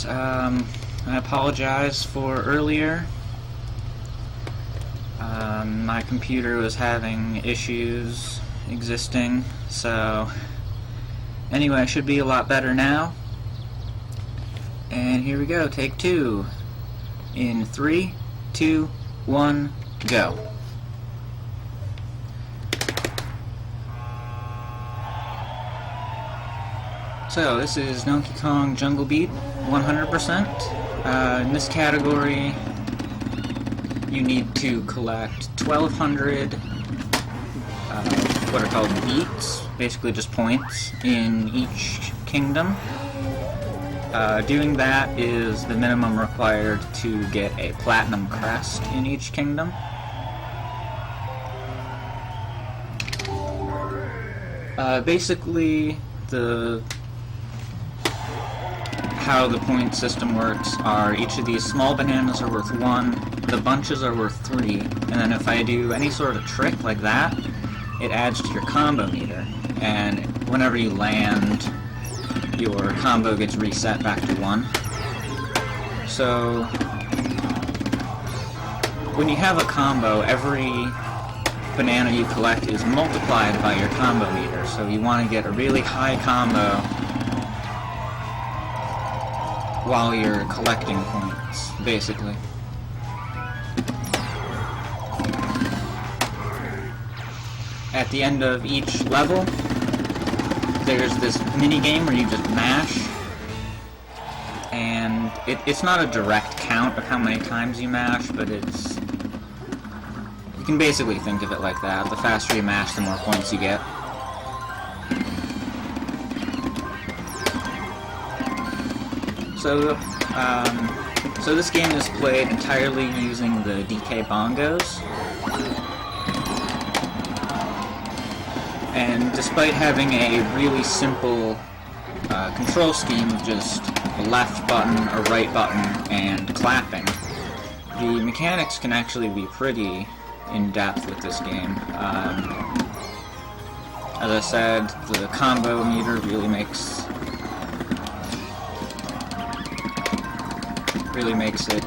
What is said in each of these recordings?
Alright, I apologize for earlier. My computer was having issues existing, so anyway, I should be a lot better now. And here we go, take two. In 3, 2, 1, go. So, this is Donkey Kong Jungle Beat 100%. In this category, you need to collect 1,200 what are called beats, basically just points, in each kingdom. Doing that is the minimum required to get a platinum crest in each kingdom. Basically, how the point system works are each of these small bananas are worth 1, the bunches are worth 3, and then if I do any sort of trick like that, it adds to your combo meter, and whenever you land, your combo gets reset back to 1. So, when you have a combo, every banana you collect is multiplied by your combo meter, so you want to get a really high combo while you're collecting points, basically. At the end of each level, there's this mini-game where you just mash, and it's not a direct count of how many times you mash, but you can basically think of it like that. The faster you mash, the more points you get. So this game is played entirely using the DK bongos. And despite having a really simple control scheme of just a left button, a right button, and clapping, the mechanics can actually be pretty in-depth with this game. As I said, the combo meter really makes it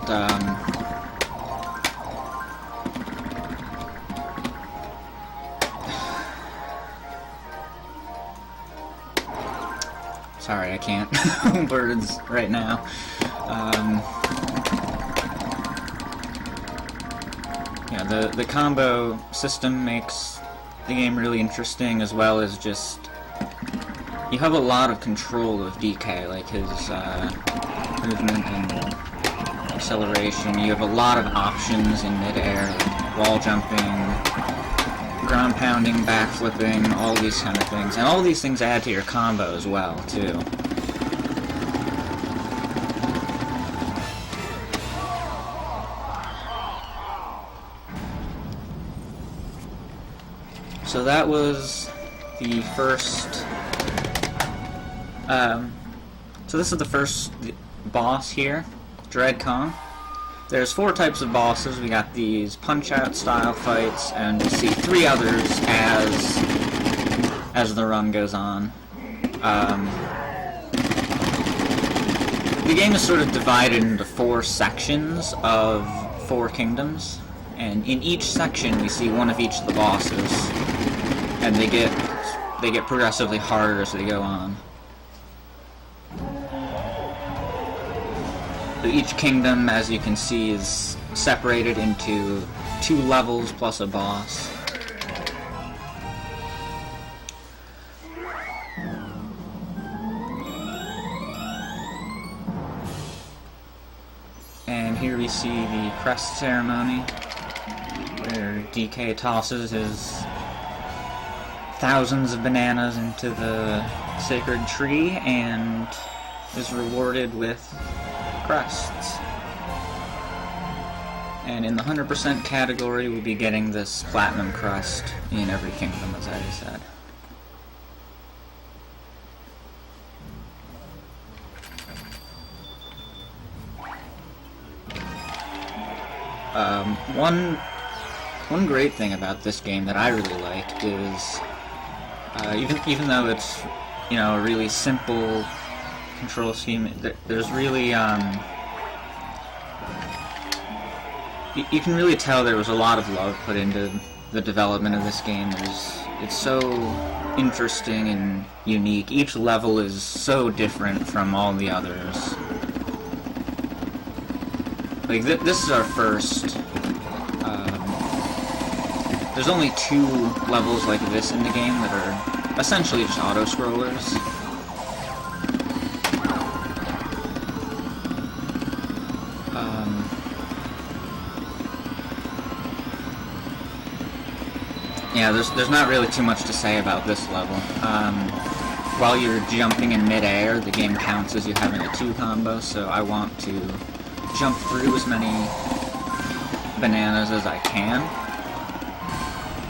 sorry, I can't words right now. Yeah, the combo system makes the game really interesting, as well as just you have a lot of control of DK, like his movement and acceleration. You have a lot of options in midair, like wall jumping, ground pounding, back flipping, all these kind of things. And all these things add to your combo as well, too. So that was the first... so this is the first boss here, Dread Kong. There's 4 types of bosses. We got these punch-out style fights, and we'll see 3 others as the run goes on. The game is sort of divided into 4 sections of 4 kingdoms, and in each section we see one of each of the bosses, and they get progressively harder as they go on. So each kingdom, as you can see, is separated into 2 levels plus a boss. And here we see the crest ceremony, where DK tosses his thousands of bananas into the sacred tree and is rewarded with crests. And in the 100% category, we'll be getting this platinum crest in every kingdom, as I said. One great thing about this game that I really liked is even though it's, you know, a really simple control scheme. There's really, you can really tell there was a lot of love put into the development of this game. It's so interesting and unique. Each level is so different from all the others. Like, this is our first... there's only 2 levels like this in the game that are essentially just auto-scrollers. Yeah, there's not really too much to say about this level. While you're jumping in mid-air, the game counts as you having a 2 combo, so I want to jump through as many bananas as I can.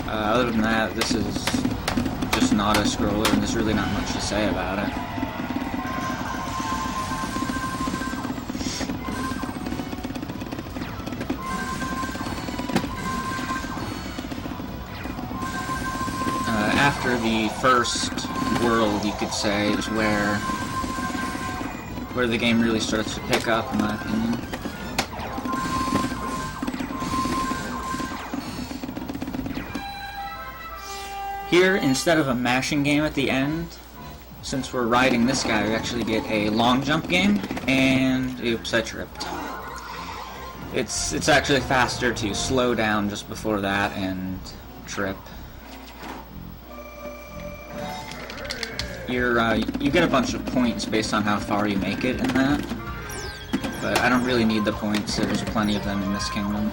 Other than that, this is just an auto-scroller, and there's really not much to say about it. After the first world, you could say, is where the game really starts to pick up, in my opinion. Here, instead of a mashing game at the end, since we're riding this guy, we actually get a long jump game, and oops, I tripped. It's actually faster to slow down just before that and trip. You get a bunch of points based on how far you make it in that, but I don't really need the points, there's plenty of them in this kingdom.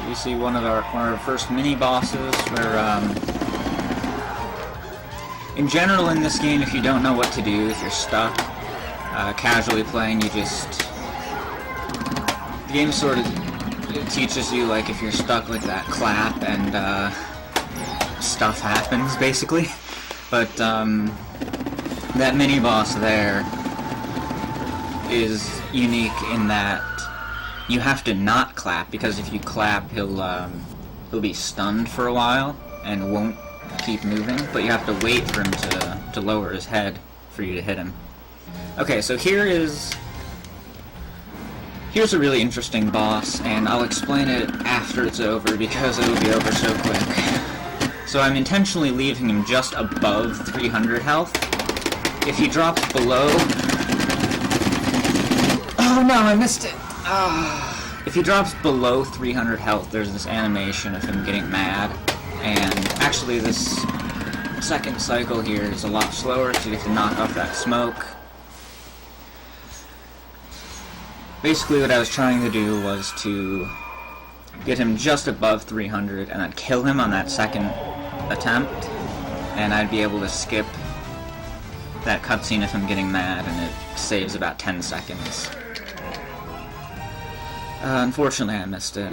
We see one of our first mini bosses where in general, in this game, if you don't know what to do, if you're stuck, casually playing, the game sort of teaches you, like, if you're stuck with that clap, and, stuff happens, basically. But, that mini-boss there is unique in that you have to not clap, because if you clap, he'll be stunned for a while, and won't keep moving, but you have to wait for him to lower his head for you to hit him. Okay, so here's a really interesting boss, and I'll explain it after it's over because it'll be over so quick. So I'm intentionally leaving him just above 300 health. If he drops below... Oh no, I missed it! If he drops below 300 health, there's this animation of him getting mad. And actually this second cycle here is a lot slower, so you have to knock off that smoke. Basically what I was trying to do was to get him just above 300 and then kill him on that second attempt, and I'd be able to skip that cutscene if I'm getting mad, and it saves about 10 seconds. Unfortunately I missed it.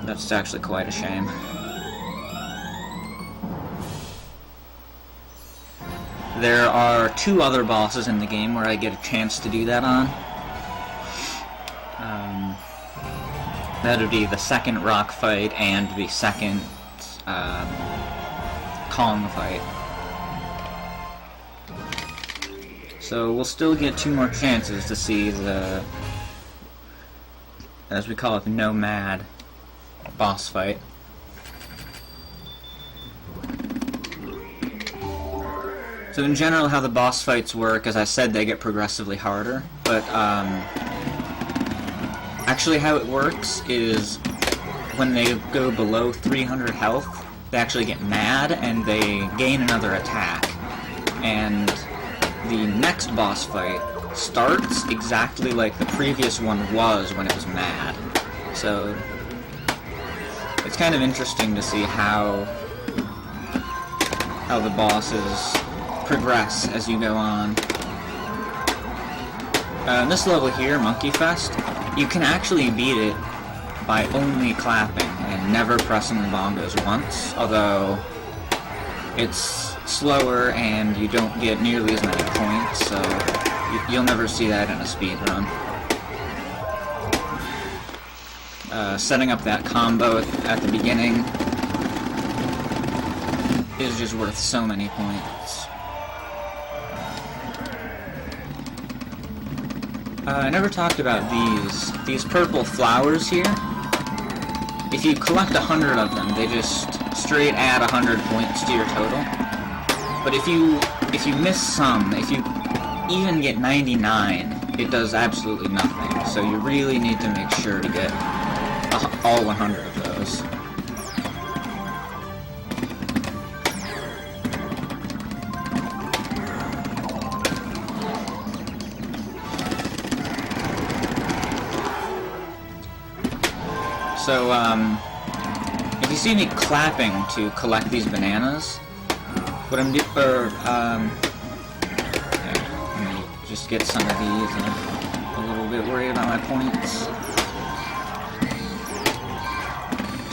That's actually quite a shame. There are 2 other bosses in the game where I get a chance to do that on. That would be the second rock fight and the second Kong fight. So we'll still get 2 more chances to see the, as we call it, the Nomad boss fight. So in general, how the boss fights work, as I said, they get progressively harder, but actually how it works is when they go below 300 health, they actually get mad and they gain another attack. And the next boss fight starts exactly like the previous one was when it was mad. So it's kind of interesting to see how the bosses progress as you go on. This level here, Monkey Fest, you can actually beat it by only clapping and never pressing the bongos once, although it's slower and you don't get nearly as many points, so you'll never see that in a speedrun. Setting up that combo at the beginning is just worth so many points. I never talked about these purple flowers here. If you collect 100 of them, they just straight add 100 points to your total. But if you miss some, if you even get 99, it does absolutely nothing. So you really need to make sure to get all 100 of those. So, if you see me clapping to collect these bananas, what I'm doing, let me just get some of these. I'm a little bit worried about my points.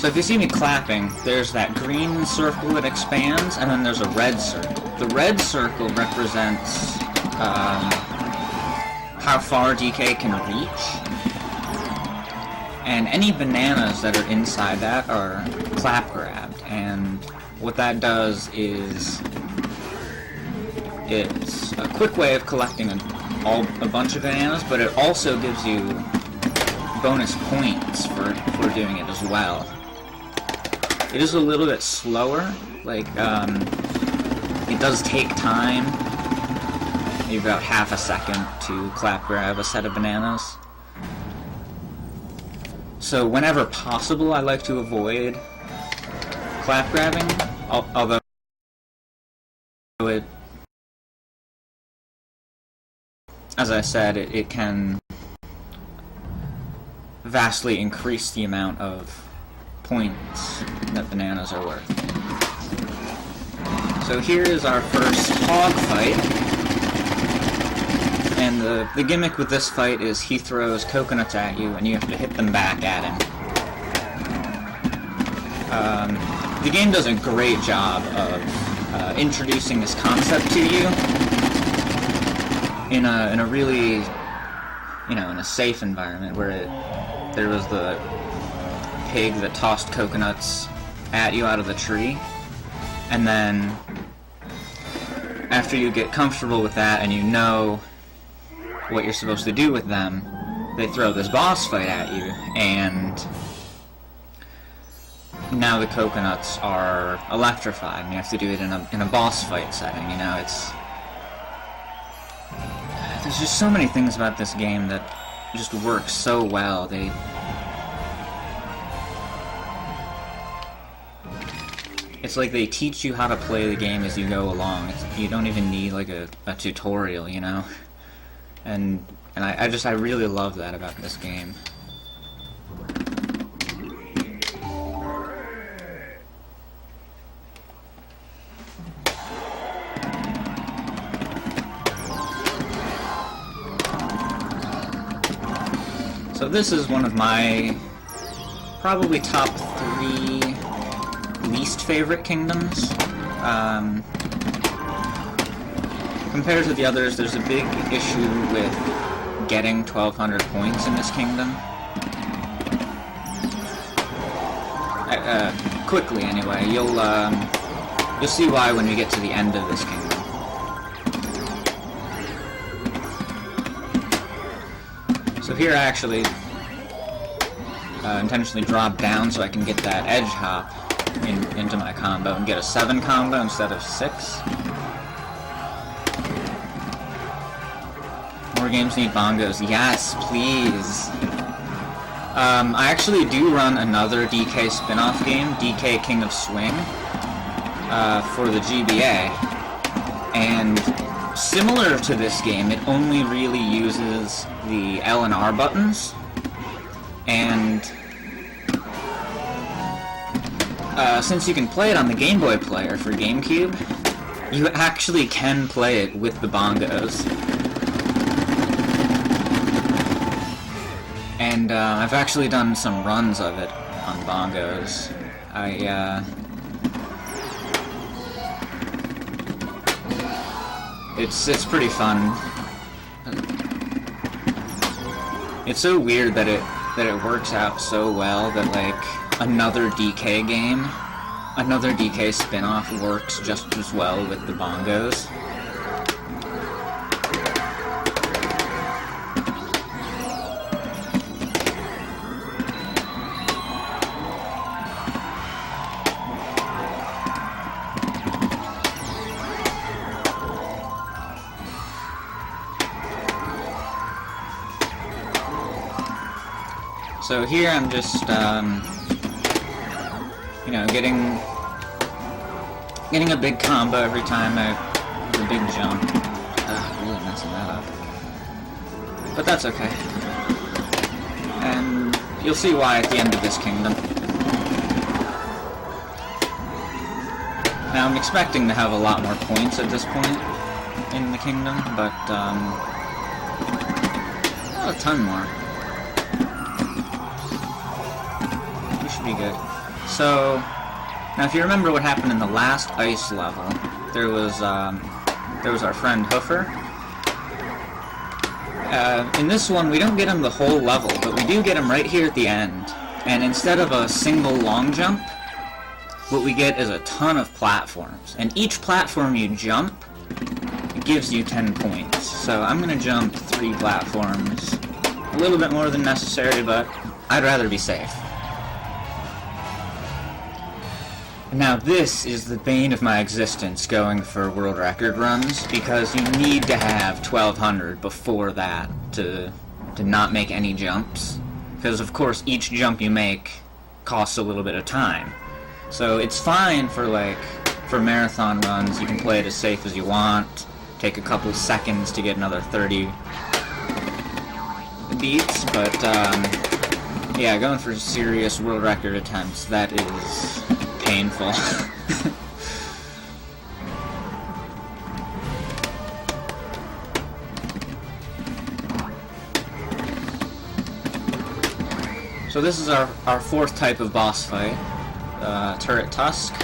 So if you see me clapping, there's that green circle that expands, and then there's a red circle. The red circle represents how far DK can reach. And any bananas that are inside that are clap grabbed, and what that does is it's a quick way of collecting a bunch of bananas, but it also gives you bonus points for doing it as well. It is a little bit slower, like it does take time, maybe about half a second to clap grab a set of bananas. So whenever possible, I like to avoid clap grabbing, although it, as I said, it can vastly increase the amount of points that bananas are worth. So here is our first hog fight. And the gimmick with this fight is he throws coconuts at you, and you have to hit them back at him. The game does a great job of introducing this concept to you in a really, in a safe environment where there was the pig that tossed coconuts at you out of the tree, and then after you get comfortable with that and you know what you're supposed to do with them, they throw this boss fight at you, and now the coconuts are electrified, and you have to do it in a boss fight setting. There's just so many things about this game that just work so well. It's like they teach you how to play the game as you go along. You don't even need like a tutorial, And I really love that about this game. So this is one of my probably top 3 least favorite kingdoms. Compared to the others, there's a big issue with getting 1,200 points in this kingdom. Quickly, anyway. You'll see why when we get to the end of this kingdom. So here I actually intentionally drop down so I can get that edge hop into my combo and get a 7 combo instead of 6. More games need bongos. Yes, please. I actually do run another DK spin-off game, DK King of Swing, for the GBA. And similar to this game, it only really uses the L and R buttons. And since you can play it on the Game Boy player for GameCube, you actually can play it with the bongos. And I've actually done some runs of it on bongos. It's pretty fun. It's so weird that it works out so well that, like, another DK game, another DK spin-off works just as well with the bongos. So here I'm just, you know, getting a big combo every time the big jump. Really messing that up. But that's okay. And you'll see why at the end of this kingdom. Now I'm expecting to have a lot more points at this point in the kingdom, but, not a ton more. Be good. So, now if you remember what happened in the last ice level, there was our friend Hoofer. In this one, we don't get him the whole level, but we do get him right here at the end. And instead of a single long jump, what we get is a ton of platforms. And each platform you jump, it gives you 10 points. So I'm gonna jump 3 platforms. A little bit more than necessary, but I'd rather be safe. Now this is the bane of my existence going for world record runs, because you need to have 1200 before that to not make any jumps. Because of course each jump you make costs a little bit of time. So it's fine for for marathon runs, you can play it as safe as you want, take a couple seconds to get another 30 beats, but yeah, going for serious world record attempts, that is painful. So this is our 4th type of boss fight, Turret Tusk.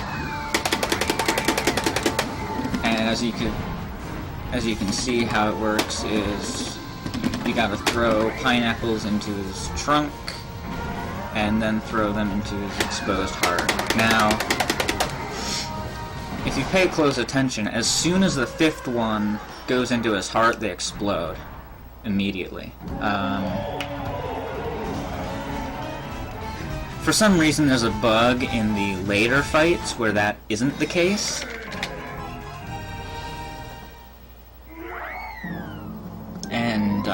And as you can see, how it works is you gotta throw pineapples into his trunk and then throw them into his exposed heart. Now, if you pay close attention, as soon as the 5th one goes into his heart, they explode immediately. For some reason, there's a bug in the later fights where that isn't the case. And,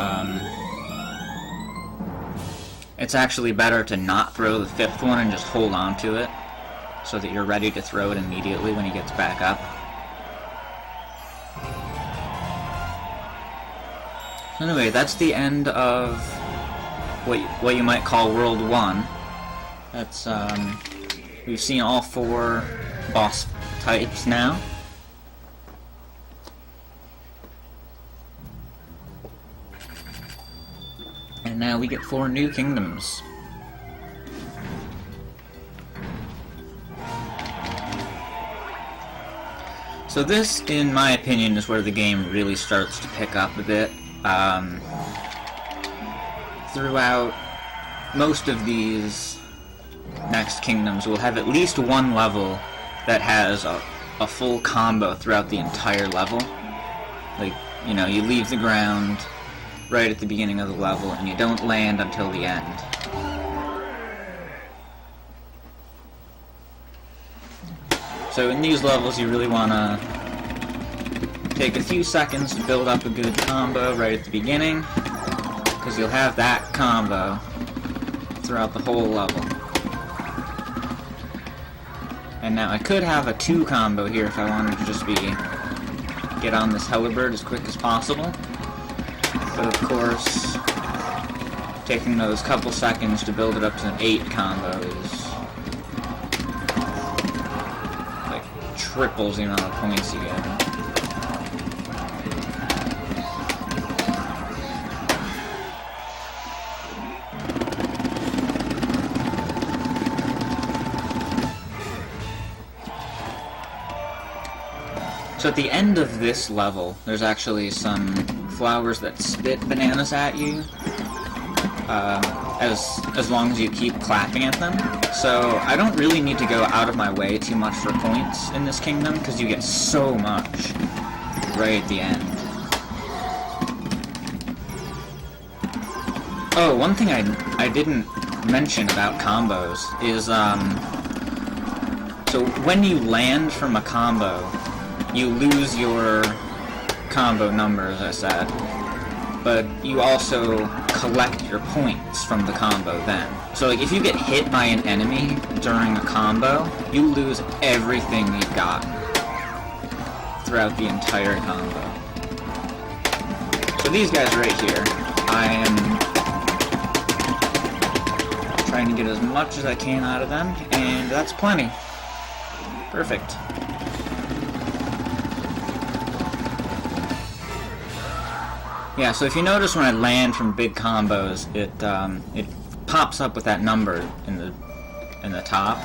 it's actually better to not throw the 5th one and just hold on to it, so that you're ready to throw it immediately when he gets back up. Anyway, that's the end of what you might call World 1. That's, we've seen all 4 boss types now. And now we get 4 new kingdoms. So this, in my opinion, is where the game really starts to pick up a bit. Throughout most of these next kingdoms, we'll have at least one level that has a full combo throughout the entire level. Like, you know, you leave the ground right at the beginning of the level, and you don't land until the end. So in these levels, you really want to take a few seconds to build up a good combo right at the beginning, because you'll have that combo throughout the whole level. And now I could have a 2 combo here if I wanted to just get on this Helibird as quick as possible. But of course, taking those couple seconds to build it up to an 8 combo is like triples the amount of points you get. So at the end of this level, there's actually some flowers that spit bananas at you, as long as you keep clapping at them. So I don't really need to go out of my way too much for points in this kingdom, because you get so much right at the end. Oh, one thing I didn't mention about combos is, so when you land from a combo, you lose your combo number, as I said, but you also collect your points from the combo then. So like, if you get hit by an enemy during a combo, you lose everything you've got throughout the entire combo. So these guys right here, I am trying to get as much as I can out of them, and that's plenty. Perfect. Yeah, so if you notice when I land from big combos, it pops up with that number in the top,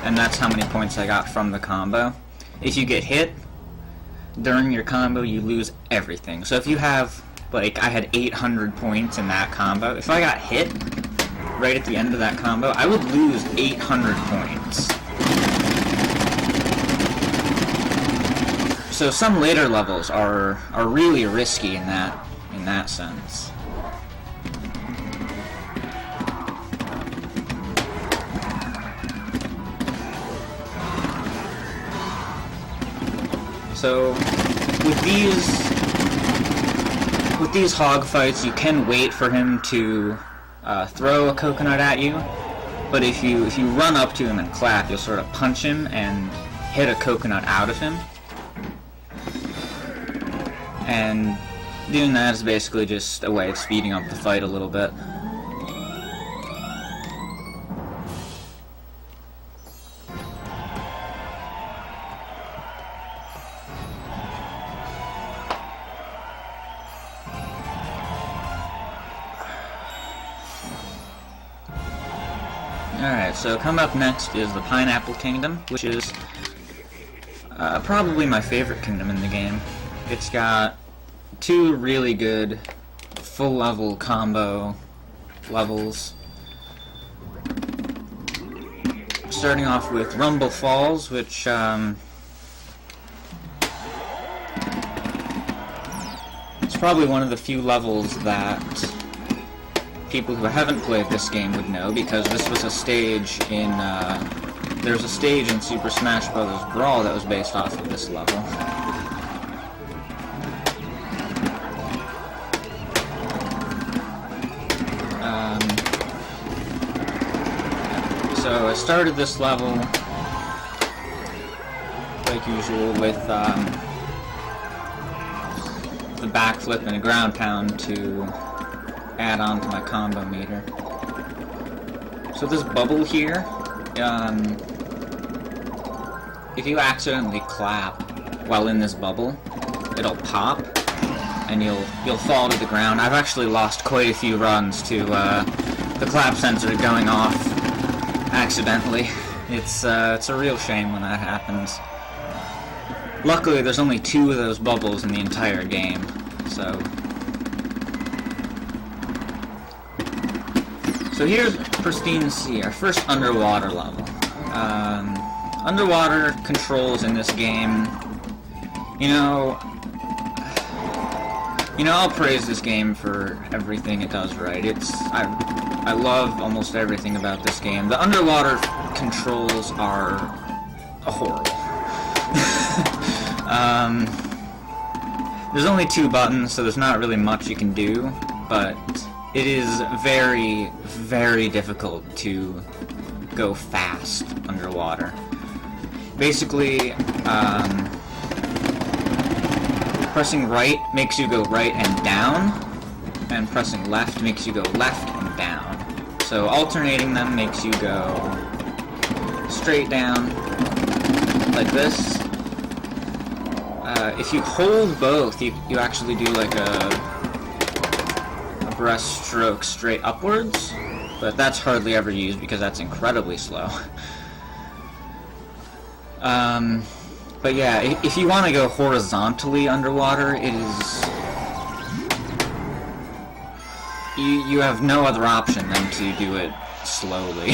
and that's how many points I got from the combo. If you get hit during your combo, you lose everything. So if you have, like, I had 800 points in that combo, if I got hit right at the end of that combo, I would lose 800 points. So some later levels are really risky in that sense. So with these hog fights, you can wait for him to throw a coconut at you, but if you run up to him and clap, you'll sort of punch him and hit a coconut out of him. And doing that is basically just a way of speeding up the fight a little bit. Alright, so coming up next is the Pineapple Kingdom, which is probably my favorite kingdom in the game. It's got two really good full level combo levels. Starting off with Rumble Falls, which it's probably one of the few levels that people who haven't played this game would know, because this was a stage in there's a stage in Super Smash Bros. Brawl that was based off of this level. So I started this level, like usual, with the backflip and a ground pound to add on to my combo meter. So this bubble here, if you accidentally clap while in this bubble, it'll pop and you'll fall to the ground. I've actually lost quite a few runs to the clap sensor going off accidentally. It's a real shame when that happens. Luckily, there's only 2 of those bubbles in the entire game, so... So here's Pristine Sea, our first underwater level. Underwater controls in this game, you know, I'll praise this game for everything it does right. I love almost everything about this game. The underwater controls are horrible. There's only 2 buttons, so there's not really much you can do, but it is very, very difficult to go fast underwater. Basically, pressing right makes you go right and down, and pressing left makes you go left and down. So alternating them makes you go straight down, like this. If you hold both, you actually do like a breaststroke straight upwards, but that's hardly ever used because that's incredibly slow. But But yeah, if you want to go horizontally underwater, it is... You have no other option than to do it slowly.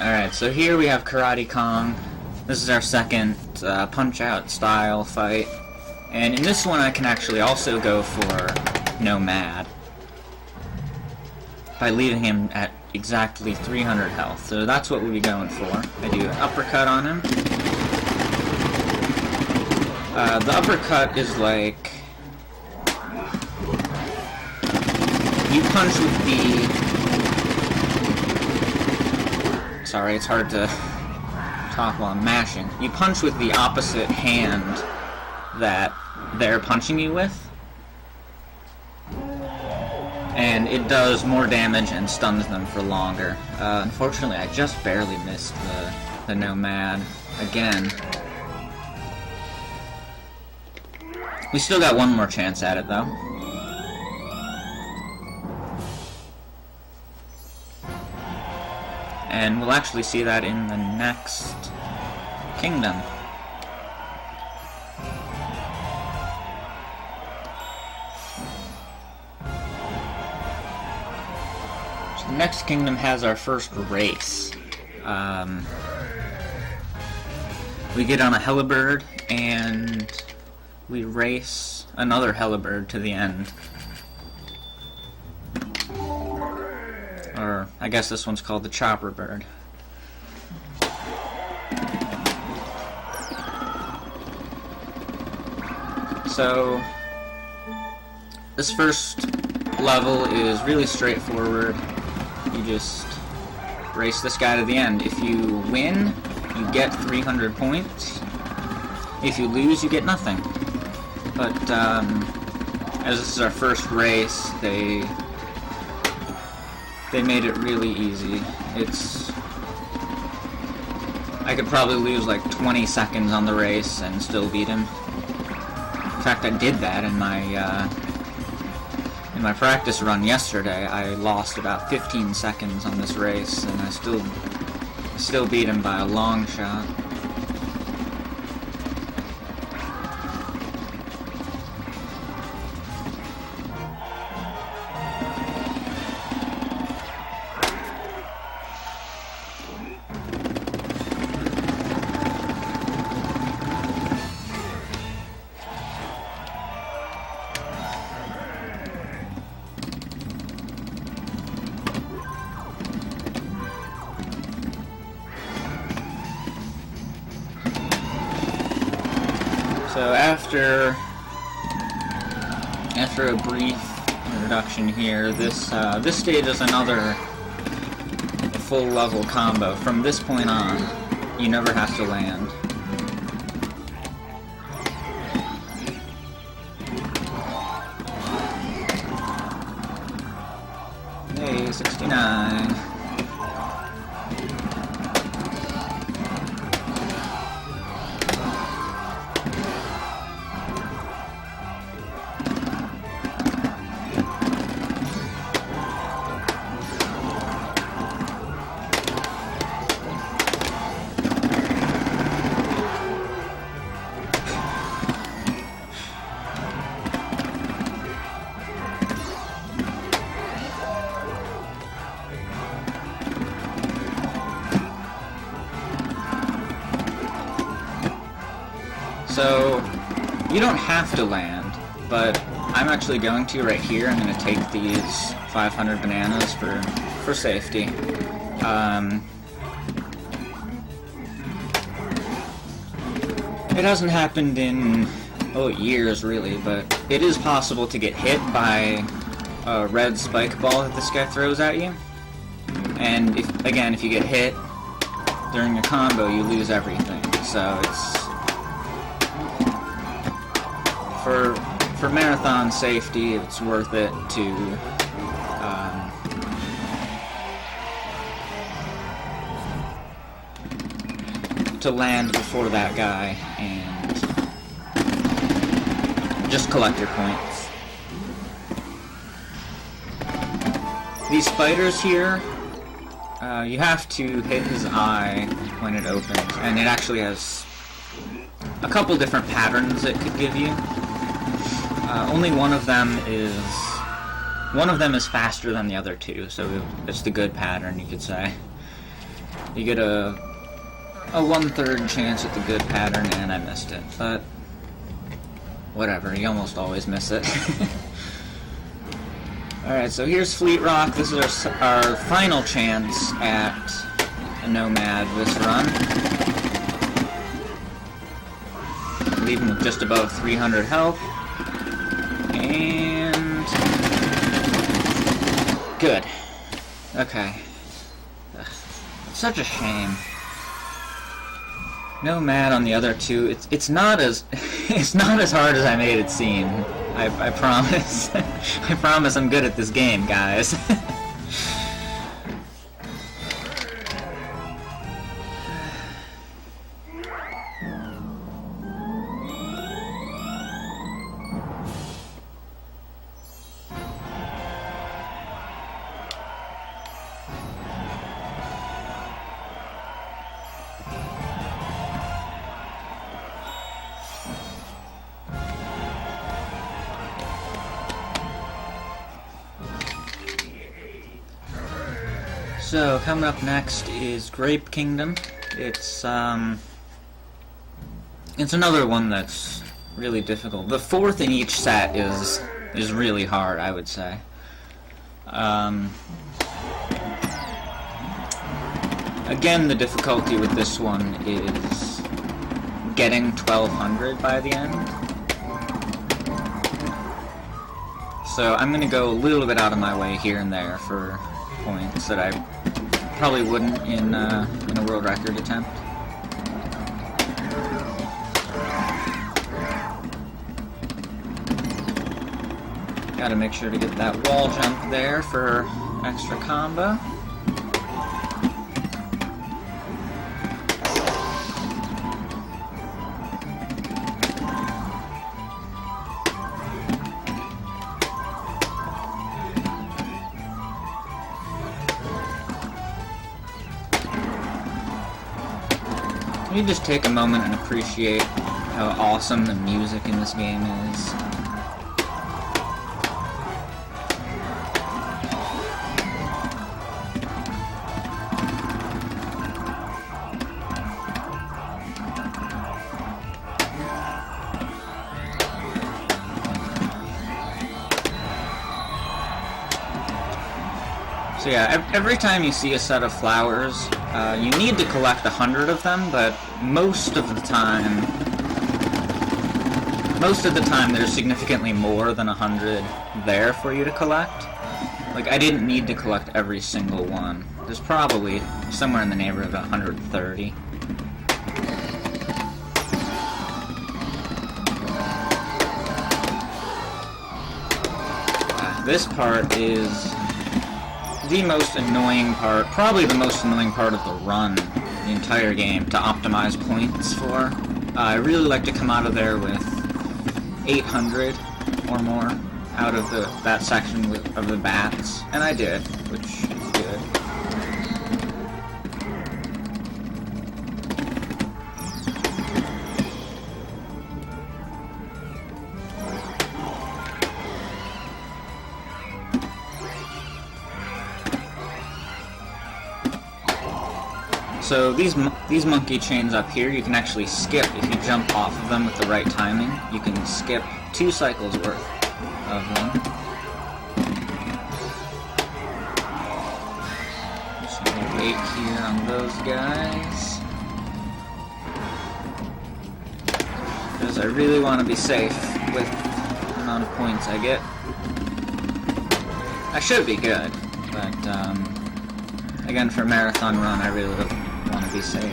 Alright, so here we have Karate Kong. This is our second Punch-Out style fight. And in this one I can actually also go for Nomad by leaving him at exactly 300 health. So that's what we'll be going for. I do an uppercut on him. The uppercut is like... You punch with the... Sorry, it's hard to talk while I'm mashing. You punch with the opposite hand that they're punching you with. And it does more damage and stuns them for longer. Unfortunately, I just barely missed the Nomad again. We still got one more chance at it, though. And we'll actually see that in the next kingdom. So the next kingdom has our first race. We get on a Hellibird, and we race another Hellibird to the end. Or, I guess this one's called the Chopper Bird. So, this first level is really straightforward. You just race this guy to the end. If you win, you get 300 points. If you lose, you get nothing. But, as this is our first race, they made it really easy. I could probably lose like 20 seconds on the race and still beat him. In fact, I did that in my practice run yesterday. I lost about 15 seconds on this race, and I still beat him by a long shot. So after a brief introduction here, this stage is another full level combo. From this point on, you never have to land. Hey, 69. So, you don't have to land, but I'm actually going to right here. I'm going to take these 500 bananas for safety. It hasn't happened in, years really, but it is possible to get hit by a red spike ball that this guy throws at you. And if you get hit during a combo, you lose everything. So it's... For marathon safety, it's worth it to land before that guy and just collect your points. These spiders here You have to hit his eye when it opens, and it actually has a couple different patterns it could give you. Only one of them is faster than the other two, so it's the good pattern, you could say. You get a 1/3 chance at the good pattern, and I missed it, but whatever, you almost always miss it. Alright, so here's Fleet Rock. This is our final chance at a Nomad this run. Leave him with just above 300 health. And... good. Okay. Ugh. It's such a shame. Nomad on the other two, it's not as it's not as hard as I made it seem. I promise. I promise I'm good at this game, guys. So, coming up next is Grape Kingdom. It's another one that's really difficult. The fourth in each set is really hard, I would say. Again, the difficulty with this one is getting 1200 by the end. So I'm going to go a little bit out of my way here and there for points that I probably wouldn't in a world record attempt. Gotta make sure to get that wall jump there for extra combo. Let me just take a moment and appreciate how awesome the music in this game is. So yeah, every time you see a set of flowers, you need to collect 100 of them, but most of the time there's significantly more than 100 there for you to collect. Like, I didn't need to collect every single one. There's probably somewhere in the neighborhood of 130. This part is the most annoying part, probably the most annoying part of the run, the entire game, to optimize points for. I really like to come out of there with 800 or more out of that section of the bats, and I did, which is good. So these monkey chains up here, you can actually skip if you jump off of them with the right timing. You can skip 2 cycles worth of them. Just gonna wait here on those guys, because I really want to be safe with the amount of points I get. I should be good, but again, for a marathon run, I really want to be safe.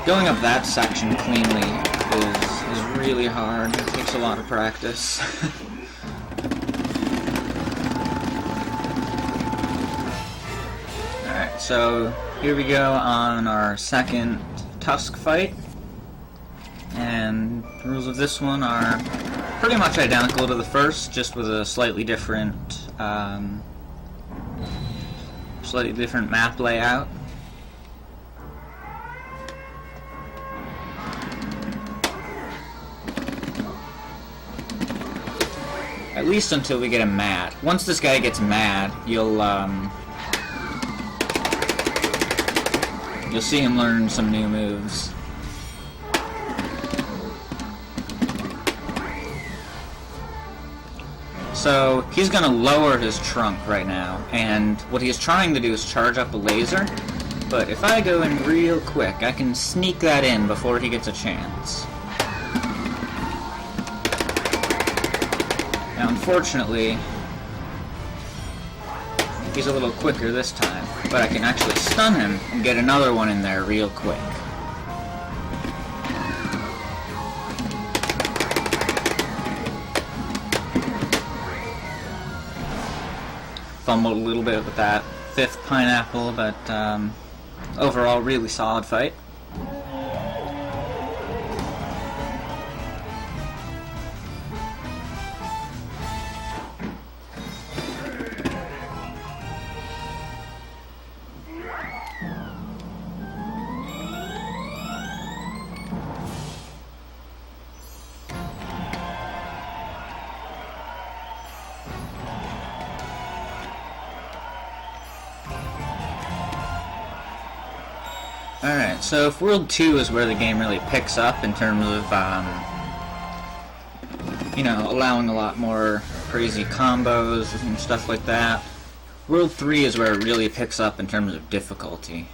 Going up that section cleanly is really hard. It takes a lot of practice. Alright, so here we go on our second Tusk fight. And the rules of this one are pretty much identical to the first, just with a slightly different map layout. At least until we get him mad. Once this guy gets mad, you'll see him learn some new moves. So he's gonna lower his trunk right now, and what he's trying to do is charge up a laser, but if I go in real quick, I can sneak that in before he gets a chance. Now unfortunately, he's a little quicker this time, but I can actually stun him and get another one in there real quick. Fumbled a little bit with that 5th pineapple, but overall really solid fight. Alright, so if World 2 is where the game really picks up in terms of, you know, allowing a lot more crazy combos and stuff like that, World 3 is where it really picks up in terms of difficulty.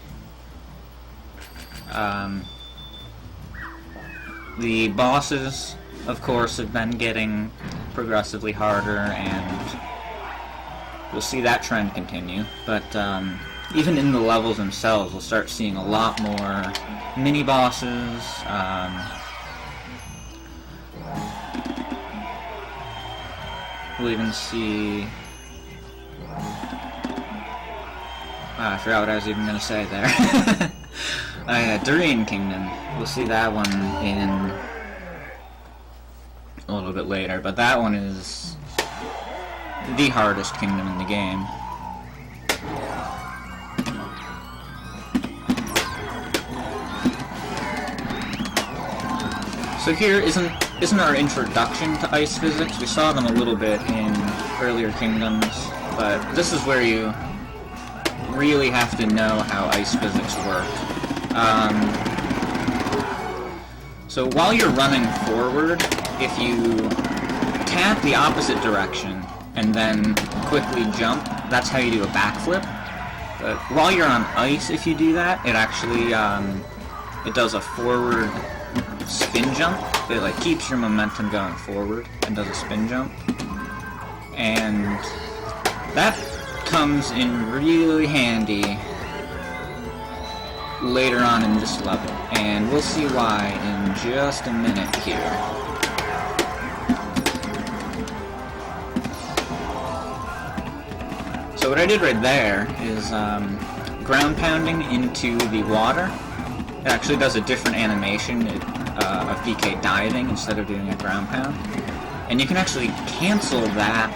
The bosses, of course, have been getting progressively harder, and we'll see that trend continue, but, even in the levels themselves, we'll start seeing a lot more mini-bosses. We'll even see... I forgot what I was even going to say there. Durian Kingdom. We'll see that one in a little bit later, but that one is the hardest kingdom in the game. So here isn't our introduction to ice physics. We saw them a little bit in earlier kingdoms, but this is where you really have to know how ice physics work. So while you're running forward, if you tap the opposite direction and then quickly jump, that's how you do a backflip. But while you're on ice, if you do that, it actually it does a forward spin jump. It like keeps your momentum going forward and does a spin jump, and that comes in really handy later on in this level, and we'll see why in just a minute here. So what I did right there is ground pounding into the water. It actually does a different animation of DK diving instead of doing a ground pound. And you can actually cancel that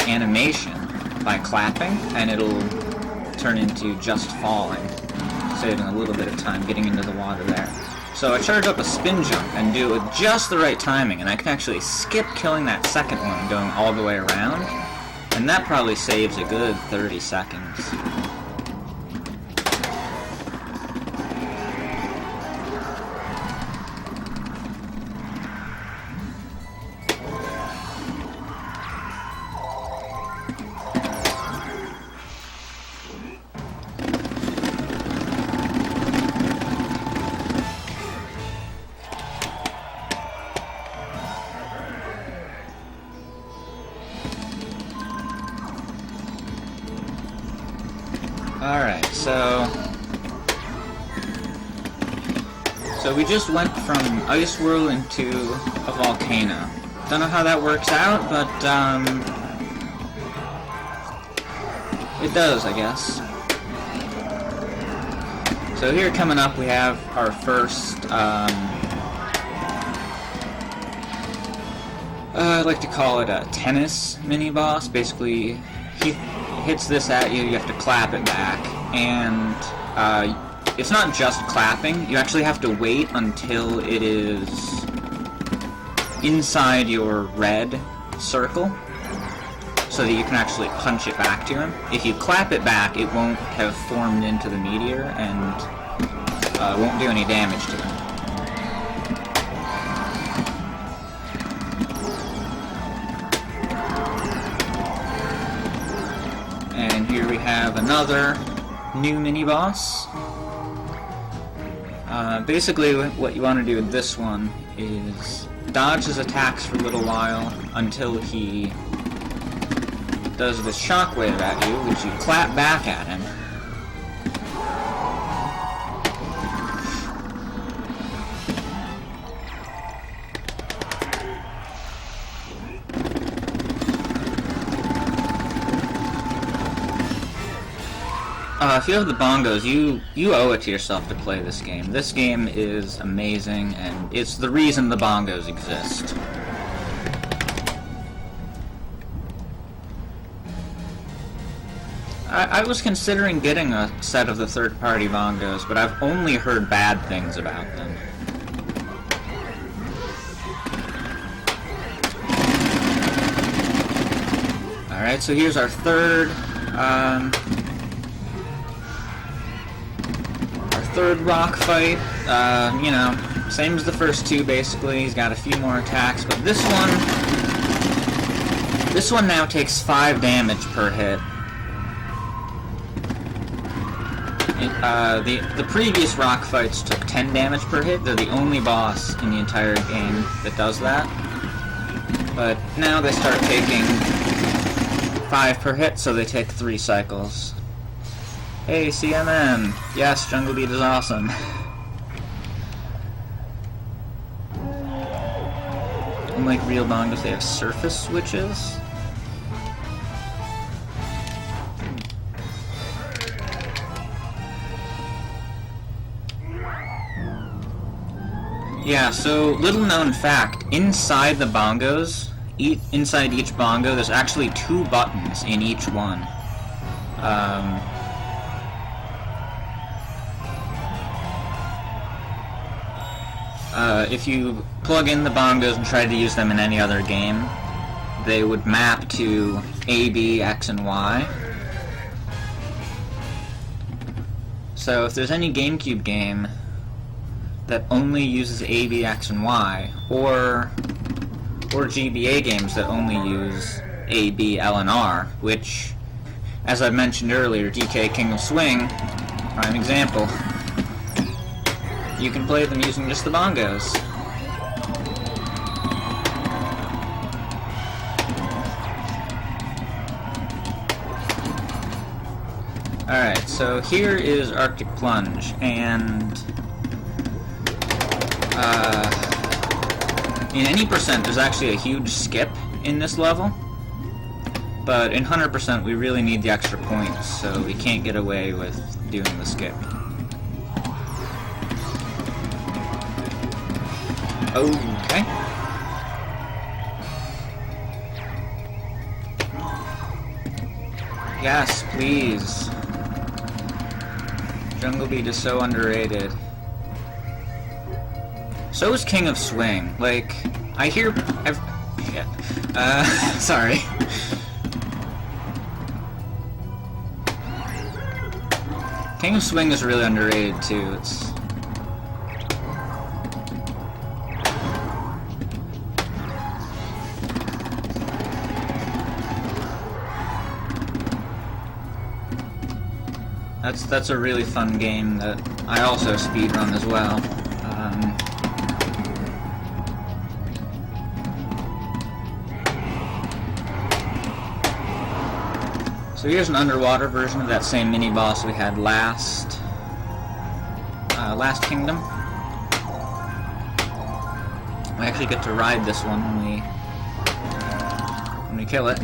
animation by clapping, and it'll turn into just falling, saving a little bit of time getting into the water there. So I charge up a spin jump and do it with just the right timing, and I can actually skip killing that second one going all the way around, and that probably saves a good 30 seconds. Alright, so we just went from Ice World into a volcano. Don't know how that works out, but it does, I guess. So here coming up we have our first, I'd like to call it a tennis mini-boss. Basically, he hits this at you, you have to clap it back, and it's not just clapping, you actually have to wait until it is inside your red circle, so that you can actually punch it back to him. If you clap it back, it won't have formed into the meteor, and won't do any damage to him. And here we have another new mini-boss. Basically, what you want to do with this one is dodge his attacks for a little while until he does this shockwave at you, which you clap back at him. If you have the bongos, you owe it to yourself to play this game. This game is amazing, and it's the reason the bongos exist. I was considering getting a set of the third-party bongos, but I've only heard bad things about them. Alright, so here's our third rock fight. You know, same as the first two basically. He's got a few more attacks, but this one now takes 5 damage per hit. The previous rock fights took 10 damage per hit. They're the only boss in the entire game that does that. But now they start taking 5 per hit, so they take 3 cycles. Hey, CMM! Yes, Jungle Beat is awesome. Unlike real bongos, they have surface switches. Yeah, so little known fact, inside the bongos, inside each bongo, there's actually 2 buttons in each one. If you plug in the bongos and try to use them in any other game, they would map to A, B, X, and Y. So if there's any GameCube game that only uses A, B, X, and Y, or GBA games that only use A, B, L, and R, which, as I mentioned earlier, DK King of Swing, prime example, you can play them using just the bongos. Alright, so here is Arctic Plunge, and in any percent, there's actually a huge skip in this level, but in 100% we really need the extra points, so we can't get away with doing the skip. Okay. Yes, please. Jungle Beat is so underrated. So is King of Swing. Like, I hear... sorry. King of Swing is really underrated, too. It's... That's a really fun game that I also speedrun as well. So here's an underwater version of that same mini-boss we had last Kingdom. We actually get to ride this one when we kill it.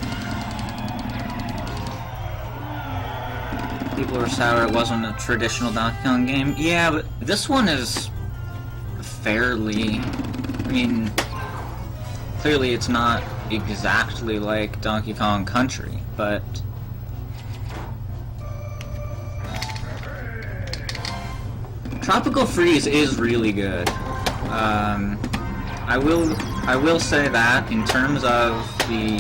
people were sour it wasn't a traditional Donkey Kong game. Yeah, but this one is fairly... I mean, clearly it's not exactly like Donkey Kong Country, but... Tropical Freeze is really good. I will say that in terms of the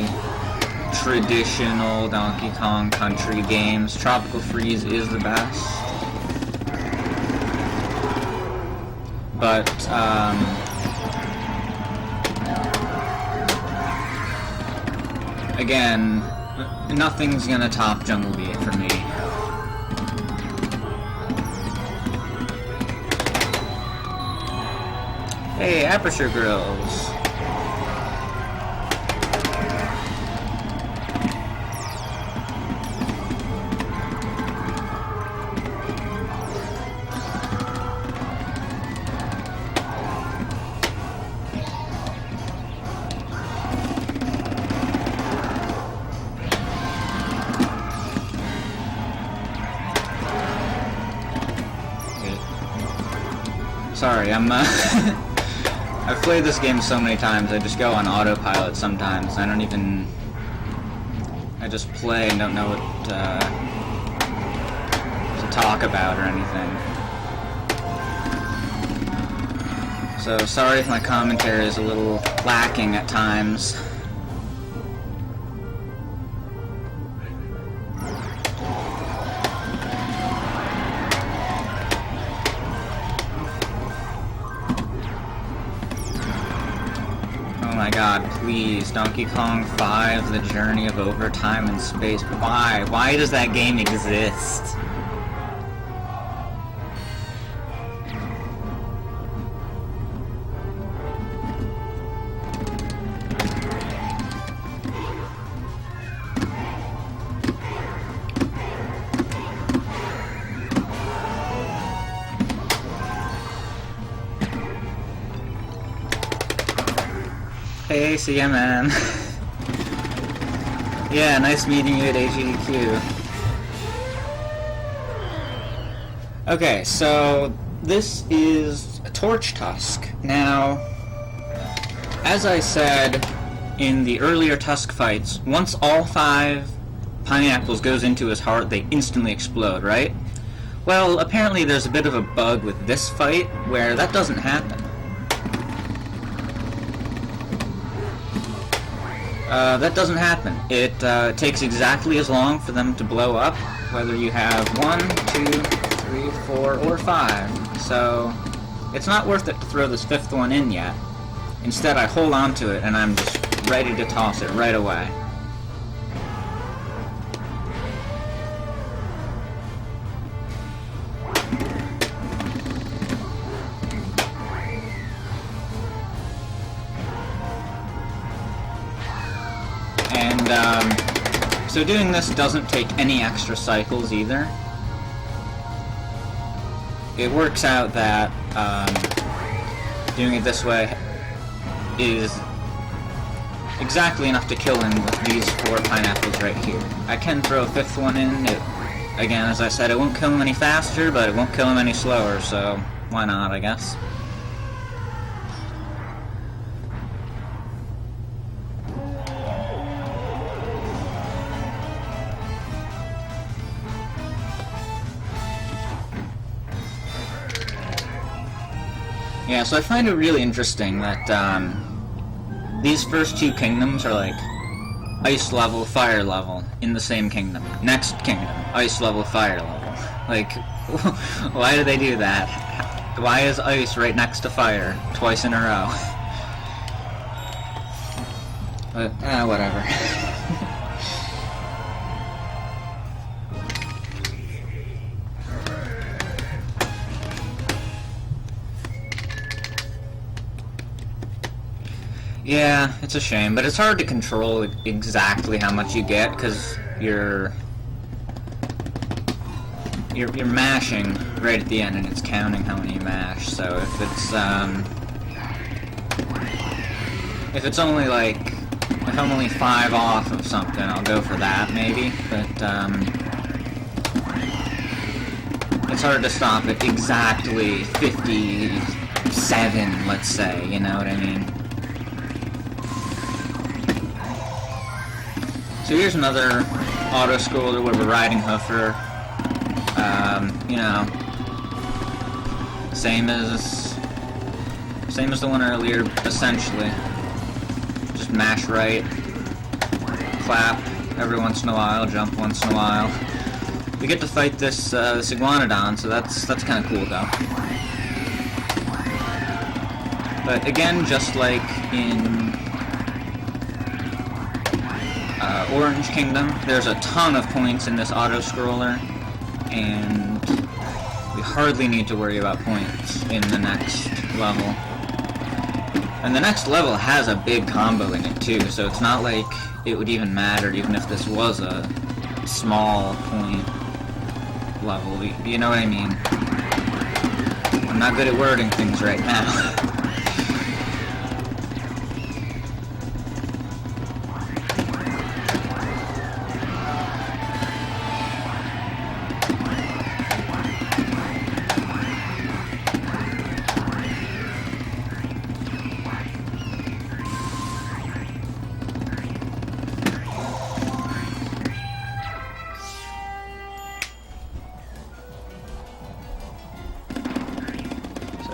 traditional Donkey Kong Country games, Tropical Freeze is the best. But again, nothing's gonna top Jungle Beat for me. Hey, Aperture Girls! Sorry, I'm I've played this game so many times, I just go on autopilot sometimes. I just play and don't know what to talk about or anything. So sorry if my commentary is a little lacking at times. Oh my god, please, Donkey Kong 5, The Journey of Overtime in Space. Why? Why does that game exist? Hey, CMM. Yeah, nice meeting you at AGDQ. Okay, so this is a Torch Tusk. Now, as I said in the earlier Tusk fights, once all 5 pineapples goes into his heart, they instantly explode, right? Well, apparently there's a bit of a bug with this fight where that doesn't happen. That doesn't happen. It takes exactly as long for them to blow up, whether you have 1, 2, 3, 4, or 5. So, it's not worth it to throw this 5th one in yet. Instead, I hold on to it and I'm just ready to toss it right away. So doing this doesn't take any extra cycles either. It works out that doing it this way is exactly enough to kill him with these 4 pineapples right here. I can throw a 5th one in. Again, as I said, it won't kill him any faster, but it won't kill him any slower, so why not, I guess. Yeah, so I find it really interesting that these first 2 kingdoms are like ice level, fire level in the same kingdom. Next kingdom, ice level, fire level. Like, why do they do that? Why is ice right next to fire twice in a row? But, whatever. Yeah, it's a shame, but it's hard to control exactly how much you get, because you're mashing right at the end and it's counting how many you mash, so if it's only like, if I'm only 5 off of something, I'll go for that maybe, but it's hard to stop at exactly 57, let's say, you know what I mean? So here's another auto-scroller where we're riding Hoofer. You know, same as the one earlier, essentially. Just mash right, clap every once in a while, jump once in a while. We get to fight this Iguanodon, so that's kind of cool, though. But again, just like in Orange Kingdom, there's a ton of points in this auto-scroller, and we hardly need to worry about points in the next level. And the next level has a big combo in it too, so it's not like it would even matter even if this was a small point level. You know what I mean? I'm not good at wording things right now.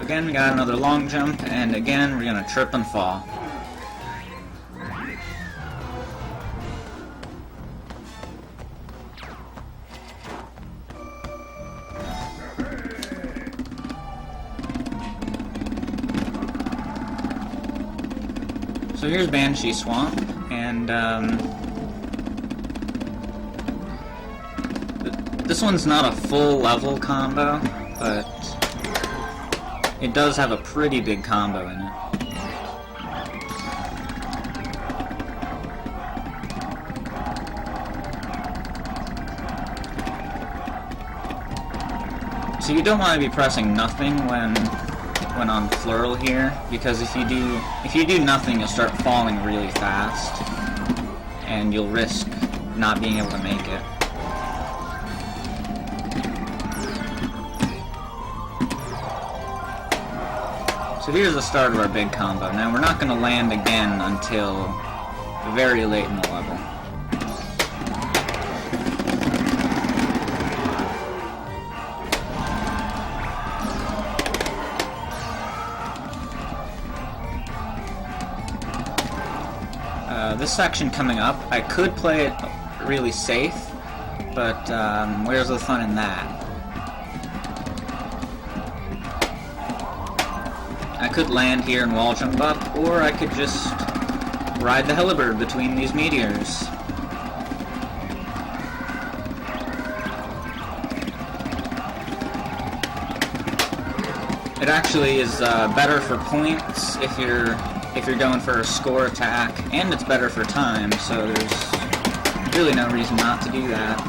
Again, we got another long jump, and again, we're gonna trip and fall. So here's Banshee Swamp, and this one's not a full level combo, but it does have a pretty big combo in it. So you don't want to be pressing nothing when on Flurl here, because if you do nothing, you'll start falling really fast, and you'll risk not being able to make it. So here's the start of our big combo. Now we're not going to land again until very late in the level. This section coming up, I could play it really safe, but where's the fun in that? I could land here and wall jump up, or I could just ride the Helibird between these meteors. It actually is better for points if you're going for a score attack, and it's better for time, so there's really no reason not to do that.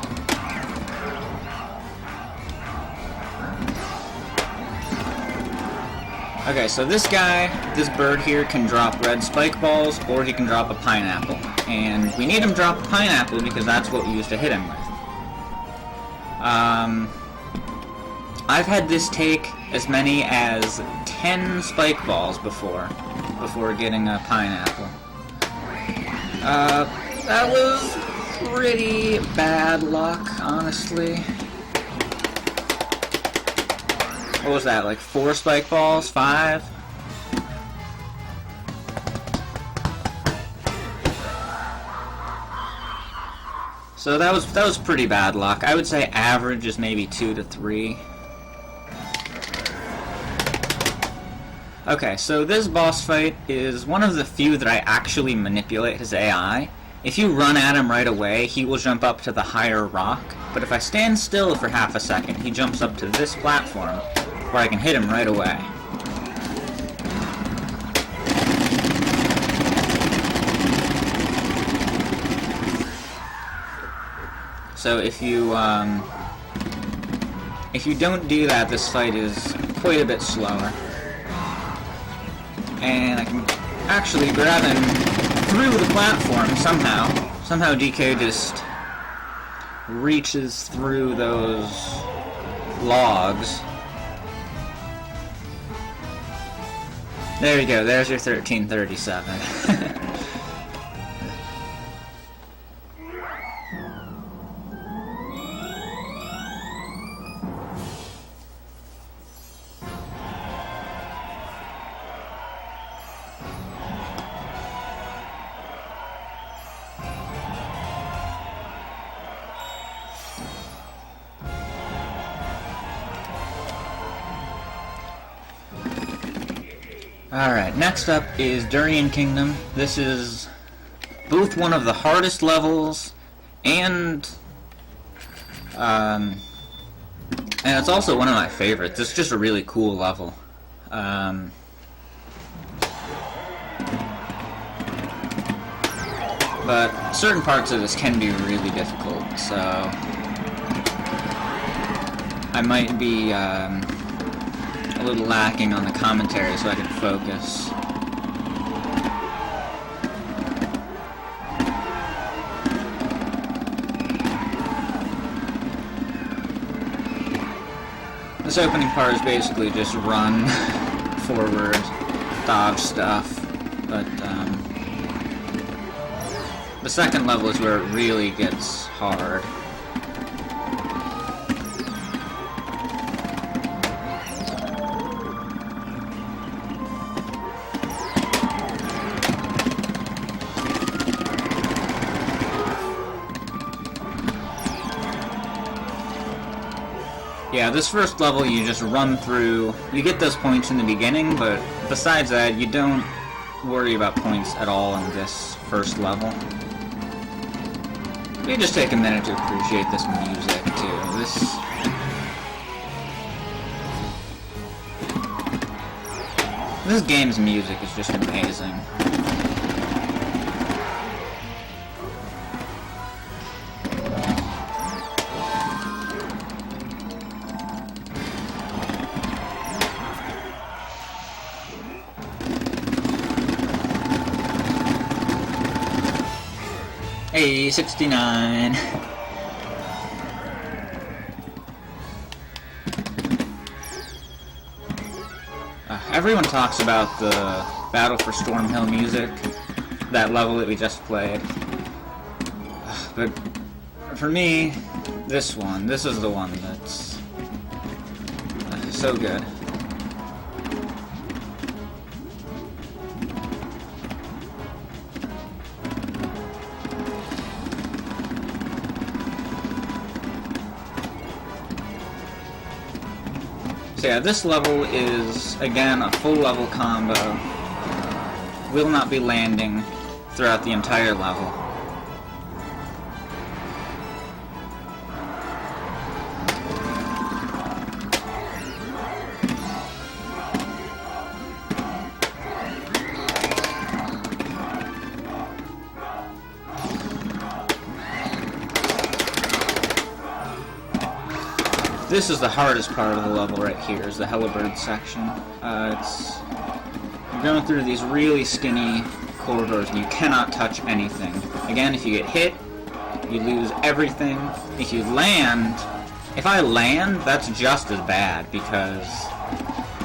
Okay, so this bird here can drop red spike balls, or he can drop a pineapple. And we need him to drop a pineapple because that's what we used to hit him with. I've had this take as many as 10 spike balls before getting a pineapple. That was pretty bad luck, honestly. What was that, like 4 spike balls? 5? So that was pretty bad luck. I would say average is maybe 2 to 3. Okay, so this boss fight is one of the few that I actually manipulate his AI. If you run at him right away, he will jump up to the higher rock, but if I stand still for half a second, he jumps up to this platform, where I can hit him right away. So if you don't do that, this fight is quite a bit slower. And I can actually grab him through the platform somehow. Somehow DK just reaches through those logs. There you go, there's your 1337. Alright, next up is Durian Kingdom. This is both one of the hardest levels and it's also one of my favorites. It's just a really cool level. But certain parts of this can be really difficult, so I might be a little lacking on the commentary so I can focus. This opening part is basically just run, forward, dodge stuff, but the second level is where it really gets hard. Yeah, this first level you just run through. You get those points in the beginning, but besides that, you don't worry about points at all in this first level. You just take a minute to appreciate this music, too. This game's music is just amazing. Hey, 69. Everyone talks about the Battle for Storm Hill music, that level that we just played. But for me, this is the one that's so good. So yeah, this level is, again, a full level combo. Will not be landing throughout the entire level. This is the hardest part of the level right here, is the Hellebird section. You're going through these really skinny corridors and you cannot touch anything. Again, if you get hit, you lose everything. If I land, that's just as bad, because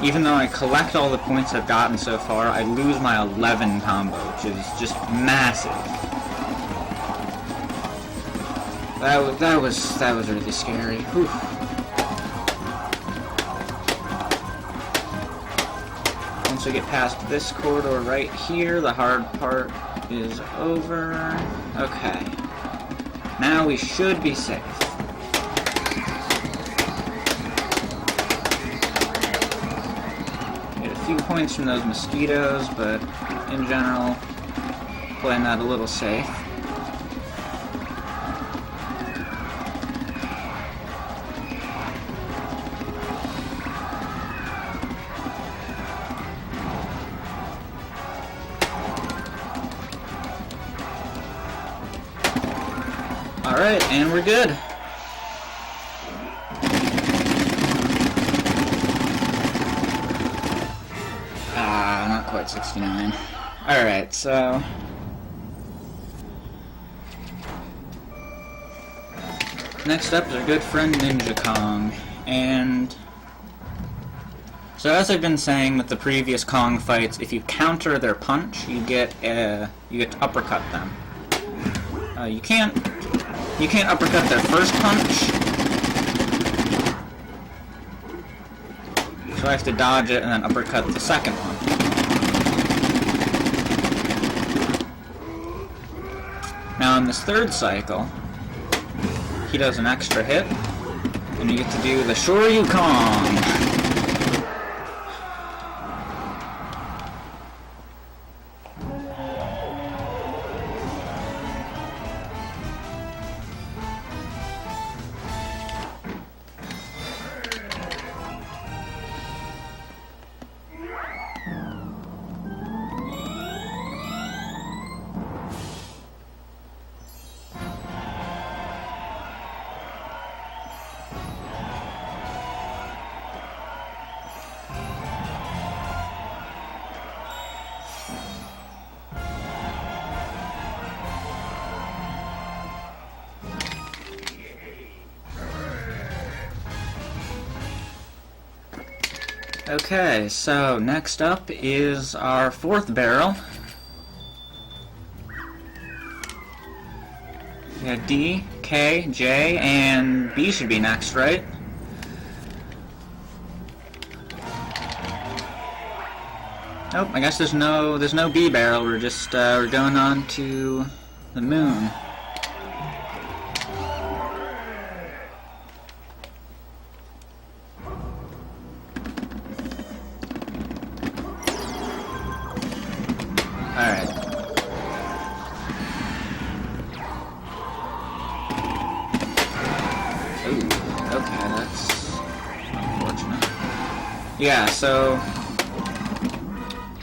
even though I collect all the points I've gotten so far, I lose my 11 combo, which is just massive. That was really scary. Whew. Once we get past this corridor right here, the hard part is over. Okay. Now we should be safe. Get a few points from those mosquitoes, but in general, playing that a little safe. Alright, and we're good. Not quite 69. Alright, so next up is our good friend Ninja Kong. And so as I've been saying with the previous Kong fights, if you counter their punch, you get to uppercut them. You can't uppercut their first punch, so I have to dodge it and then uppercut the second one. Now in this third cycle, he does an extra hit, and you get to do the Shoryu Kong. Okay, so next up is our fourth barrel. We have D, K, J, and B should be next, right? Nope, I guess there's no B barrel. We're just we're going on to the moon. Alright. Ooh, okay, that's unfortunate. Yeah, so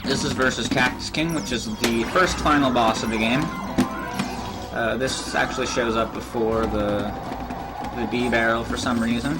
this is versus Cactus King, which is the first final boss of the game. This actually shows up before the B barrel for some reason.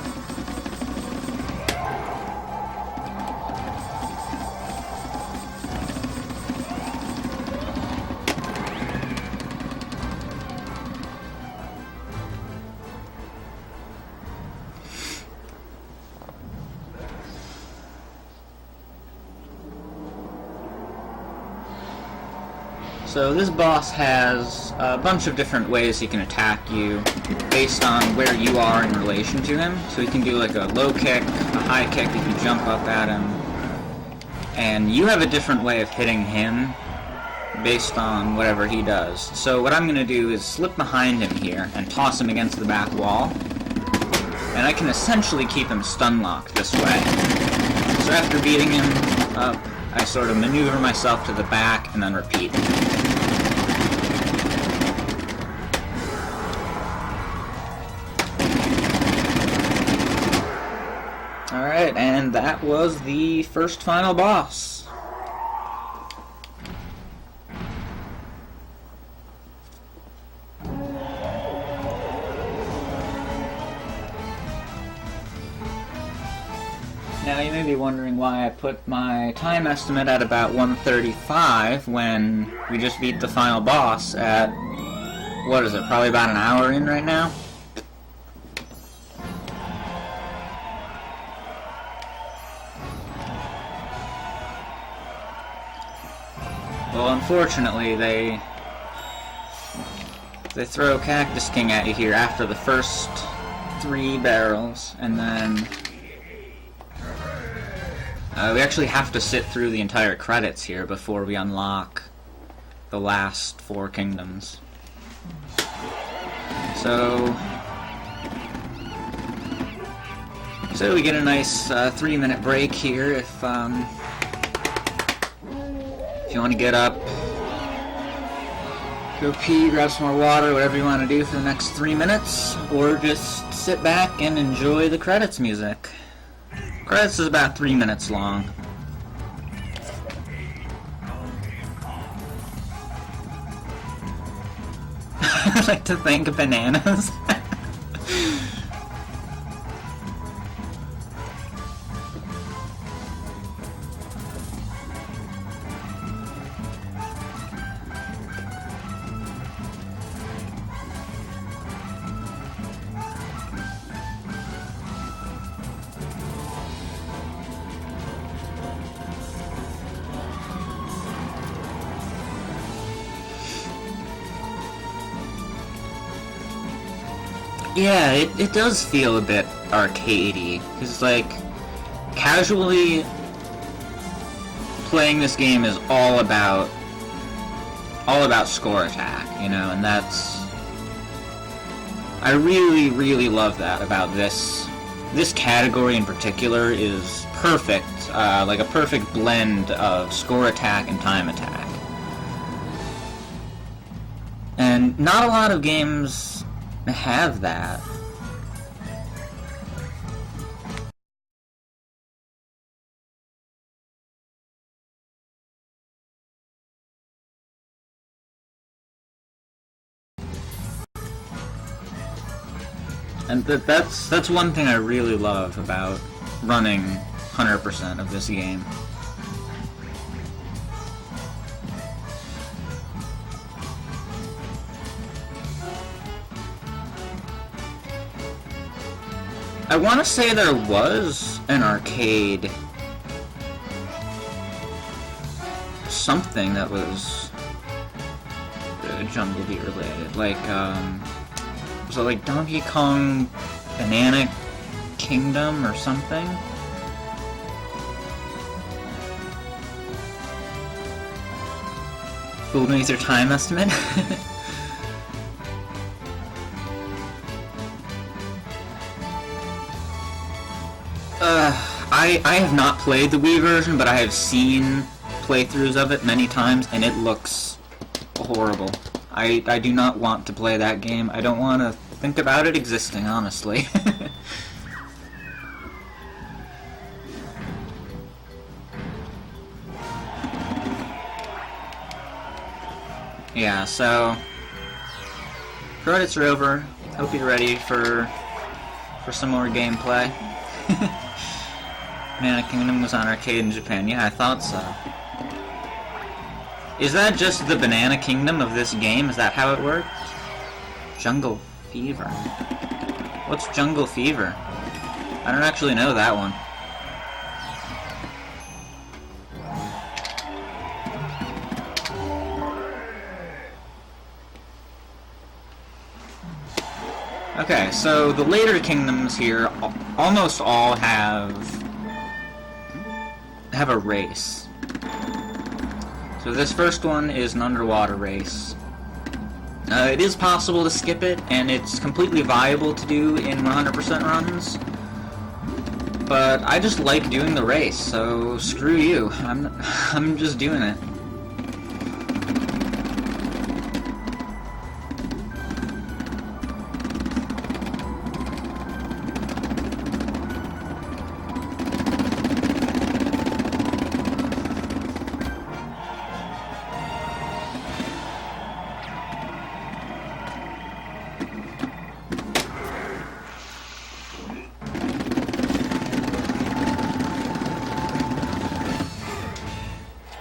So this boss has a bunch of different ways he can attack you based on where you are in relation to him. So he can do like a low kick, a high kick, you can jump up at him. And you have a different way of hitting him based on whatever he does. So what I'm going to do is slip behind him here and toss him against the back wall. And I can essentially keep him stun locked this way. So after beating him up, I sort of maneuver myself to the back and then repeat. Alright, and that was the first final boss. Now you may be wondering why I put my time estimate at about 1:35 when we just beat the final boss at, what is it, probably about an hour in right now? Well, unfortunately, they throw Cactus King at you here after the first 3 barrels, and then we actually have to sit through the entire credits here before we unlock the last 4 kingdoms. So we get a nice 3-minute break here if you want to get up, go pee, grab some more water, whatever you want to do for the next 3 minutes, or just sit back and enjoy the credits music. Credits is about 3 minutes long. I like to thank bananas. Yeah, it does feel a bit arcadey, because, like, casually playing this game is all about score attack, you know, and that's... I really, really love that about this. This category in particular is perfect, like a perfect blend of score attack and time attack. And not a lot of games have that. And that's one thing I really love about running 100% of this game. I want to say there was an arcade something that was Jungle Beat related, like was it like Donkey Kong Banana Kingdom or something? Fooled me with your time estimate? I have not played the Wii version, but I have seen playthroughs of it many times, and it looks horrible. I do not want to play that game. I don't want to think about it existing, honestly. Yeah, so credits are over. Hope you're ready for some more gameplay. Banana Kingdom was on arcade in Japan. Yeah, I thought so. Is that just the Banana Kingdom of this game? Is that how it worked? Jungle Fever. What's Jungle Fever? I don't actually know that one. Okay, so the later kingdoms here almost all have a race. So this first one is an underwater race. It is possible to skip it, and it's completely viable to do in 100% runs. But I just like doing the race, so screw you. I'm just doing it.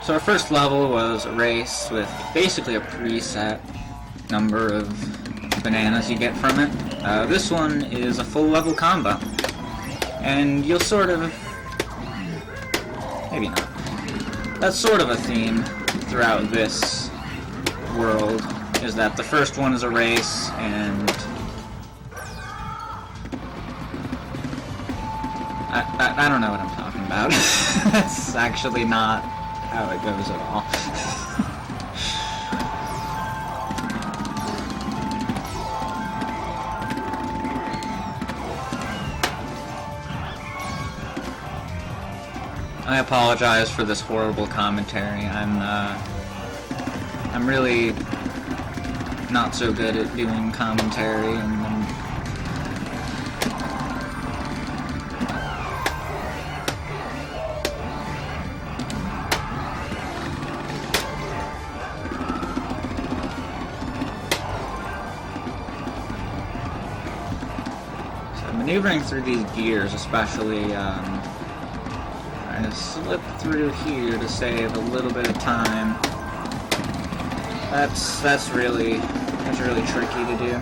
So our first level was a race with basically a preset number of bananas you get from it. This one is a full level combo. And you'll sort of... maybe not. That's sort of a theme throughout this world, is that the first one is a race, and... I don't know what I'm talking about. That's actually not how it goes at all. I apologize for this horrible commentary. I'm really not so good at doing commentary, and maneuvering through these gears, especially trying to slip through here to save a little bit of time. That's really tricky to do.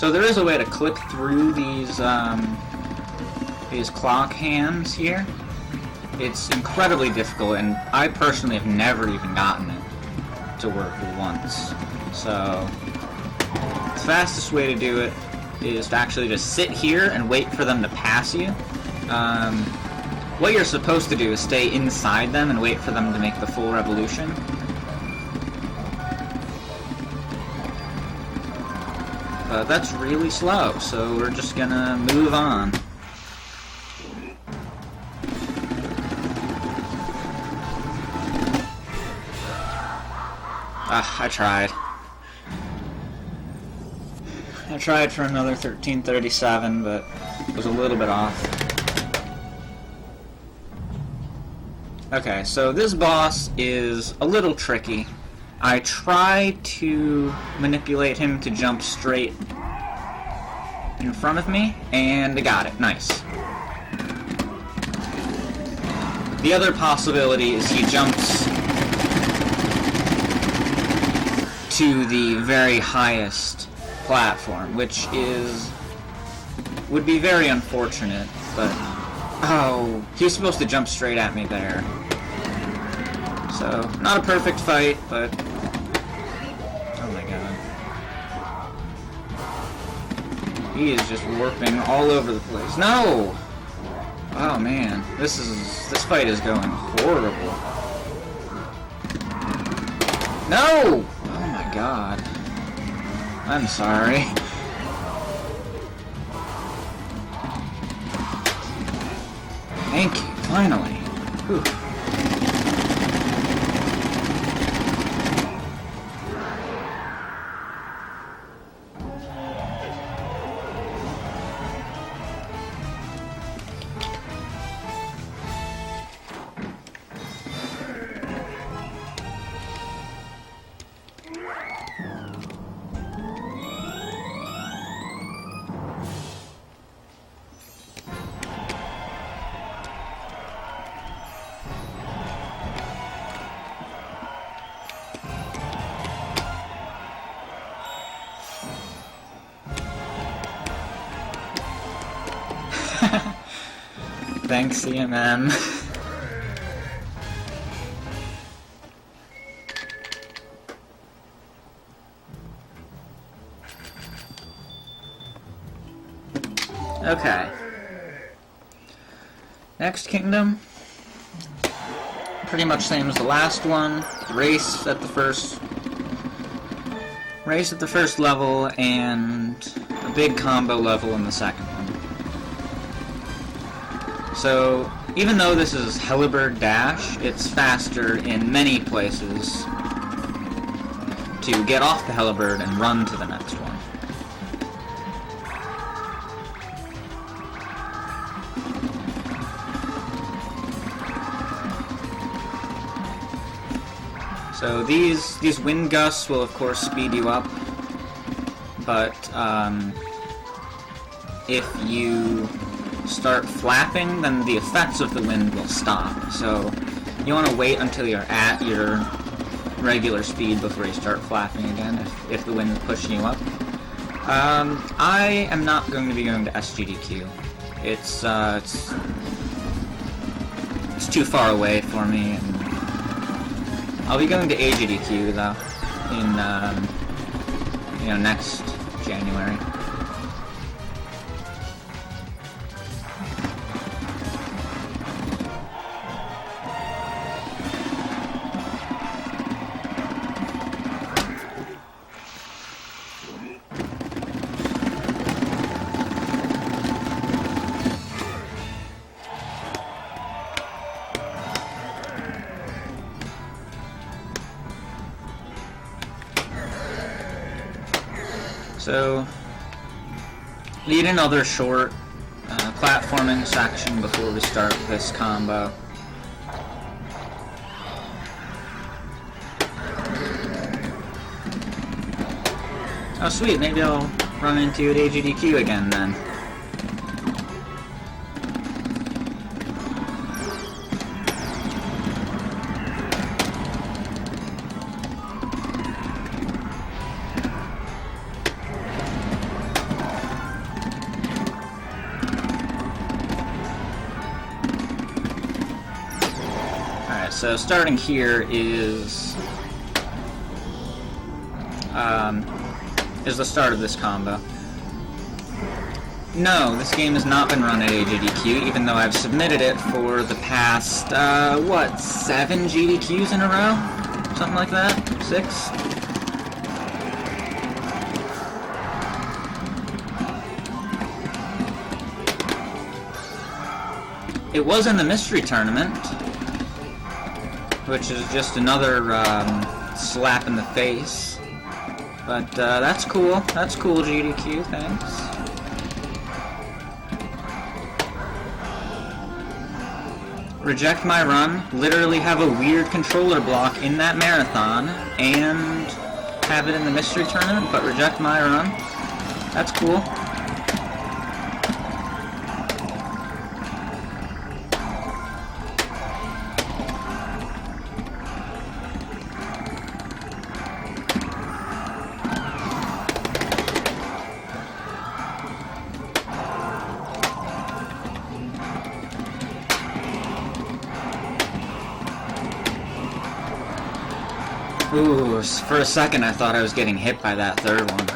So there is a way to click through these clock hands here. It's incredibly difficult, and I personally have never even gotten it to work once. So the fastest way to do it is to actually just sit here and wait for them to pass you. What you're supposed to do is stay inside them and wait for them to make the full revolution. But that's really slow, so we're just gonna move on. I tried. I tried for another 1337, but it was a little bit off. Okay, so this boss is a little tricky. I tried to manipulate him to jump straight in front of me, and I got it. Nice. The other possibility is he jumps to the very highest platform, which would be very unfortunate, but oh, he was supposed to jump straight at me there. So, not a perfect fight, but oh my god. He is just warping all over the place. No! Oh man, this fight is going horrible. No! Oh my god. I'm sorry. Thank you, finally. Whew. Thanks, CMM. Okay. Next kingdom. Pretty much same as the last one. Race at the first level, and a big combo level in the second one. So, even though this is Helibird Dash, it's faster in many places to get off the Helibird and run to the next one. So these wind gusts will of course speed you up, but if you start flapping, then the effects of the wind will stop. So you want to wait until you're at your regular speed before you start flapping again, if the wind is pushing you up. I am not going to be going to SGDQ. It's too far away for me, and I'll be going to AGDQ though in next January. So, need another short platforming section before we start this combo. Oh sweet, maybe I'll run into you at AGDQ again then. so starting here is the start of this combo. No, this game has not been run at a GDQ, even though I've submitted it for the past, 7 GDQs in a row? Something like that? 6? It was in the mystery tournament, which is just another slap in the face. But that's cool. That's cool, GDQ. Thanks. Reject my run. Literally have a weird controller block in that marathon and have it in the mystery tournament, but reject my run. That's cool. Ooh, for a second I thought I was getting hit by that third one.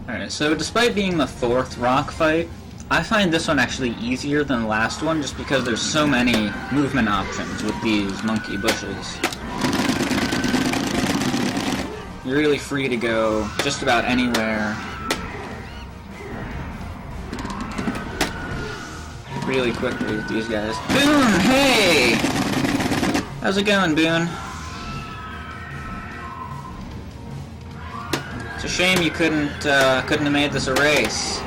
Alright, so despite being the 4th rock fight, I find this one actually easier than the last one just because there's so many movement options with these monkey bushes. You're really free to go just about anywhere really quickly with these guys. Boone! Hey! How's it going, Boone? It's a shame you couldn't have made this a race.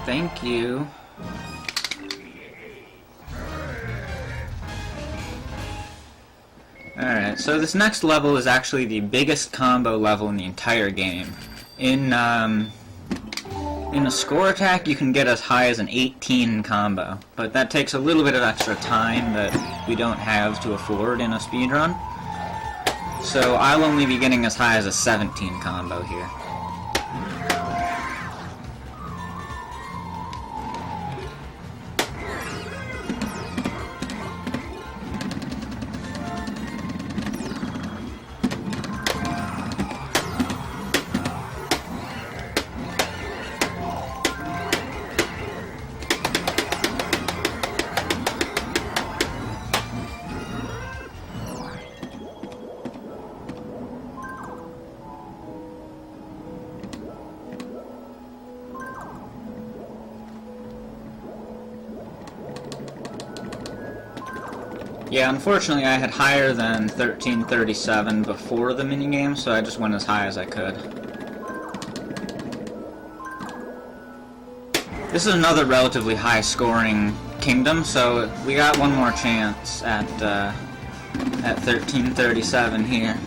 Thank you. Alright, so this next level is actually the biggest combo level in the entire game. In a score attack, you can get as high as an 18 combo, but that takes a little bit of extra time that we don't have to afford in a speedrun. So I'll only be getting as high as a 17 combo here. Yeah, unfortunately I had higher than 1337 before the minigame, so I just went as high as I could. This is another relatively high scoring kingdom, so we got one more chance at 1337 here.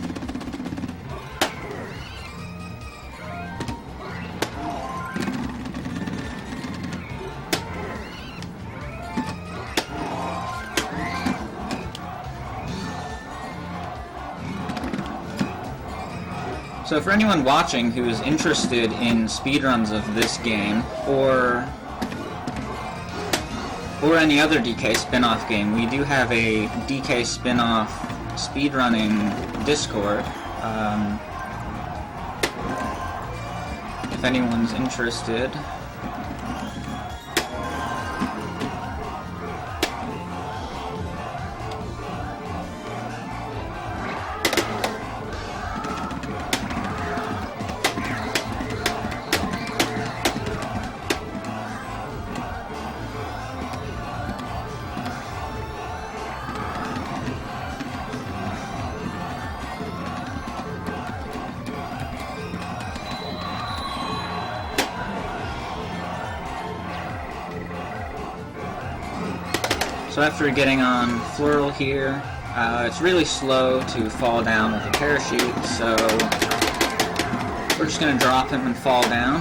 So for anyone watching who is interested in speedruns of this game, or any other DK spin-off game, we do have a DK spin-off speedrunning Discord. If anyone's interested. So after getting on Floral here, it's really slow to fall down with a parachute, so we're just going to drop him and fall down.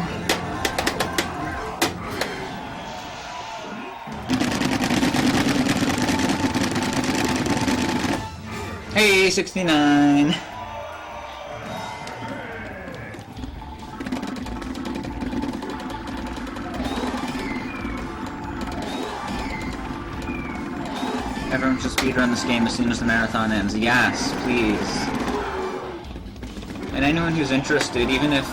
Hey, 69! Everyone should speedrun this game as soon as the marathon ends. Yes, please. And anyone who's interested, even if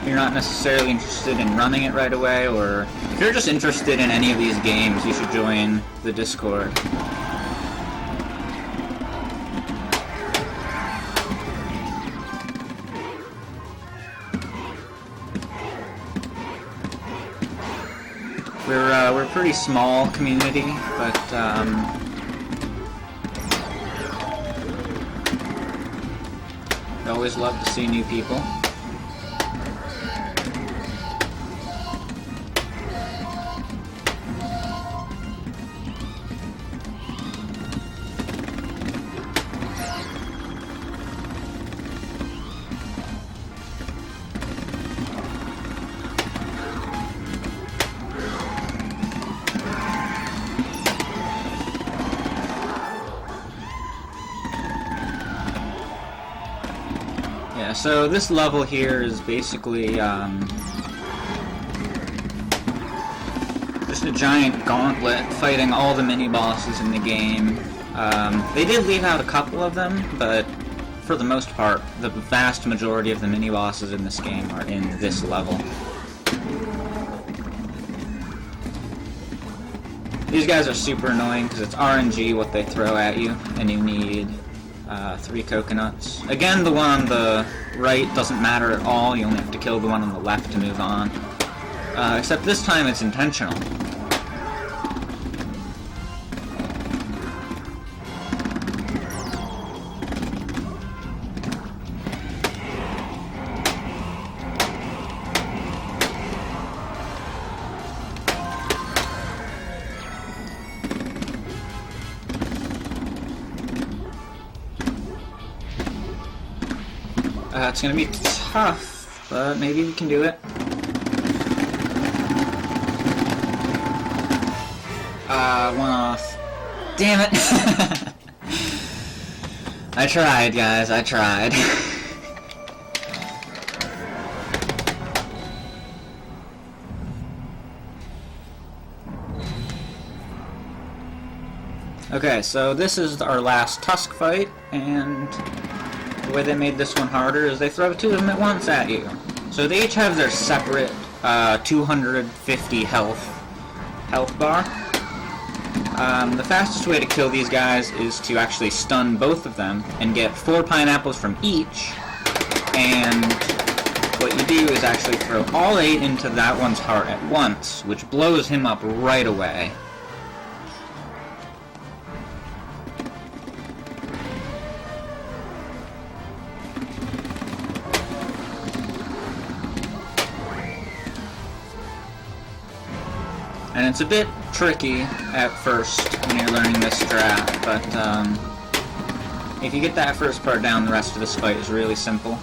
you're not necessarily interested in running it right away, or if you're just interested in any of these games, you should join the Discord. We're a pretty small community, but I always love to see new people. So this level here is basically just a giant gauntlet fighting all the mini-bosses in the game. They did leave out a couple of them, but for the most part, the vast majority of the mini-bosses in this game are in this level. These guys are super annoying because it's RNG what they throw at you, and you need 3 coconuts. Again, the one on the right doesn't matter at all, you only have to kill the one on the left to move on. Except this time it's intentional. It's gonna be tough, but maybe we can do it. One off. Damn it! I tried, guys, I tried. Okay, so this is our last Tusk fight, and the way they made this one harder is they throw 2 of them at once at you. So they each have their separate 250 health bar. The fastest way to kill these guys is to actually stun both of them and get 4 pineapples from each, and what you do is actually throw all 8 into that one's heart at once, which blows him up right away. And it's a bit tricky at first when you're learning this strat, but if you get that first part down, the rest of this fight is really simple.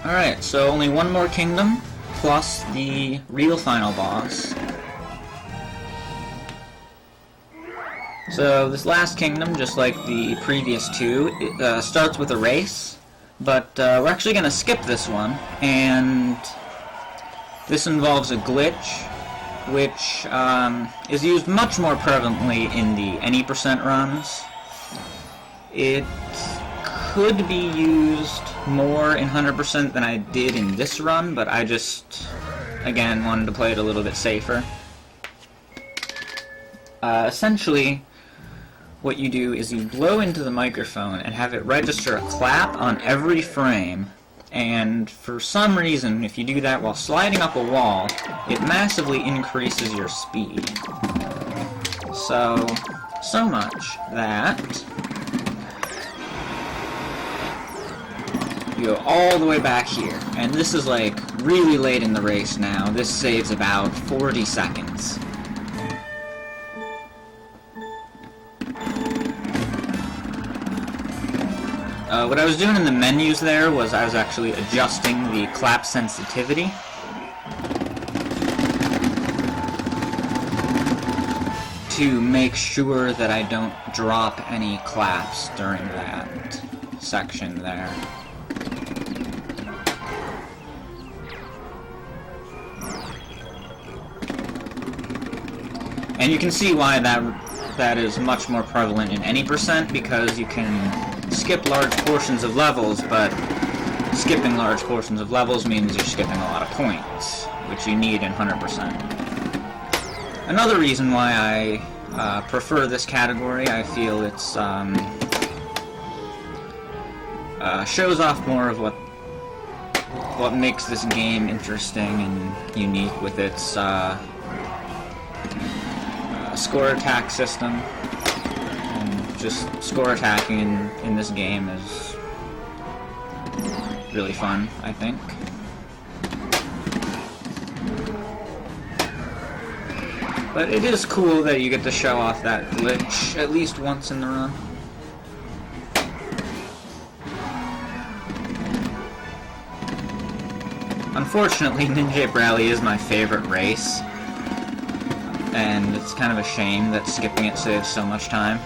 Alright, so only one more kingdom, plus the real final boss. So this last kingdom, just like the previous 2, it starts with a race, but we're actually going to skip this one, and this involves a glitch, which is used much more prevalently in the any % runs. It could be used more in 100% than I did in this run, but I just, again, wanted to play it a little bit safer. Essentially, what you do is you blow into the microphone and have it register a clap on every frame, and for some reason, if you do that while sliding up a wall, it massively increases your speed. So, So much that you go all the way back here. And this is like really late in the race now. This saves about 40 seconds. What I was doing in the menus there was I was actually adjusting the clap sensitivity. To make sure that I don't drop any claps during that section there. And you can see why that is much more prevalent in any percent, because you can skip large portions of levels, but skipping large portions of levels means you're skipping a lot of points, which you need in 100%. Another reason why I prefer this category, I feel it's shows off more of what makes this game interesting and unique with its score attack system. And just score attacking in this game is really fun, I think. But it is cool that you get to show off that glitch at least once in the run. Unfortunately, Ninja Rally is my favorite race, and it's kind of a shame that skipping it saves so much time.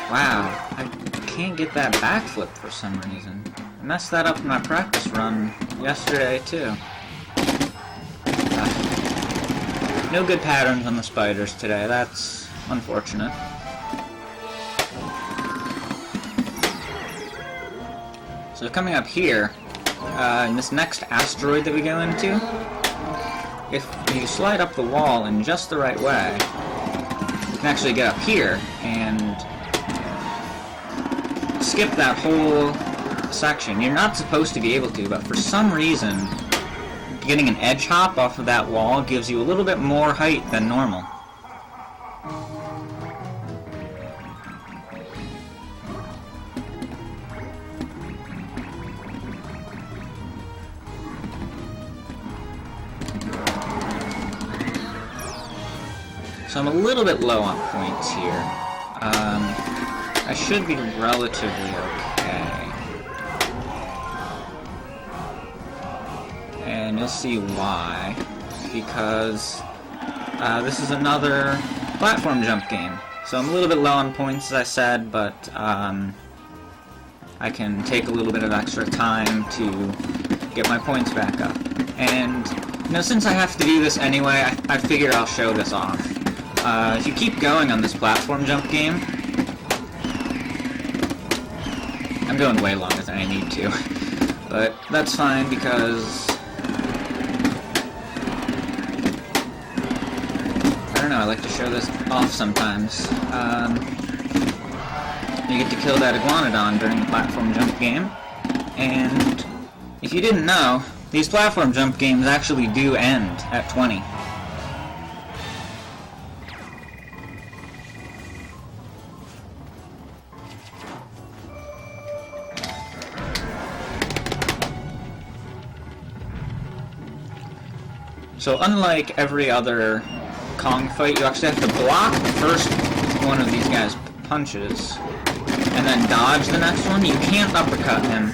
Wow, I can't get that backflip for some reason. I messed that up in my practice run yesterday, too. No good patterns on the spiders today, that's unfortunate. So coming up here, in this next asteroid that we go into, if you slide up the wall in just the right way, you can actually get up here and skip that whole section. You're not supposed to be able to, but for some reason, getting an edge hop off of that wall gives you a little bit more height than normal. So I'm a little bit low on points here. I should be relatively okay. And you'll see why. Because this is another platform jump game. So I'm a little bit low on points, as I said, but I can take a little bit of extra time to get my points back up. And, you know, since I have to do this anyway, I figure I'll show this off. If you keep going on this platform jump game, I'm going way longer than I need to, but that's fine because, I don't know, I like to show this off sometimes. You get to kill that iguanodon during the platform jump game, and if you didn't know, these platform jump games actually do end at 20. So unlike every other Kong fight, you actually have to block the first one of these guys' punches, and then dodge the next one. You can't uppercut him,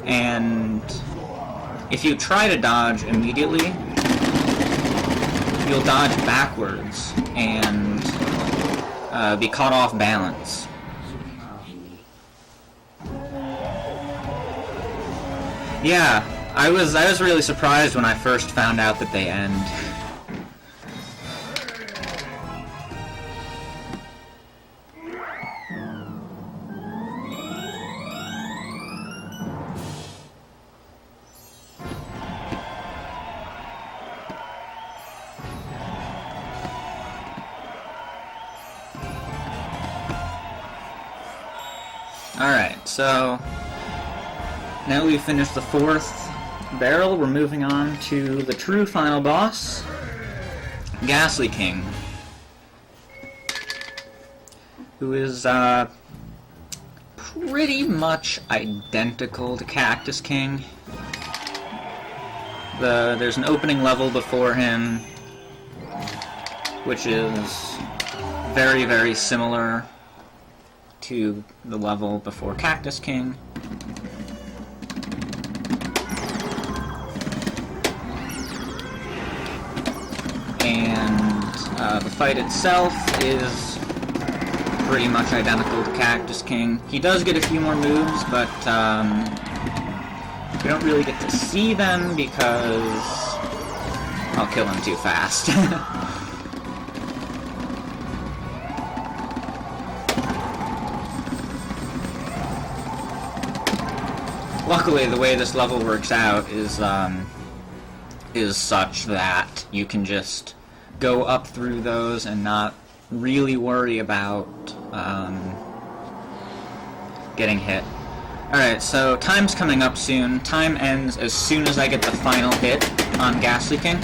and if you try to dodge immediately, you'll dodge backwards and be caught off balance. Yeah. I was really surprised when I first found out that they end. Alright, so now we've finished the 4th barrel, we're moving on to the true final boss, Ghastly King, who is pretty much identical to Cactus King. There's an opening level before him, which is very, very similar to the level before Cactus King. And the fight itself is pretty much identical to Cactus King. He does get a few more moves, but we don't really get to see them because I'll kill him too fast. Luckily, the way this level works out is such that you can just go up through those and not really worry about getting hit. Alright, so time's coming up soon. Time ends as soon as I get the final hit on Ghastly King.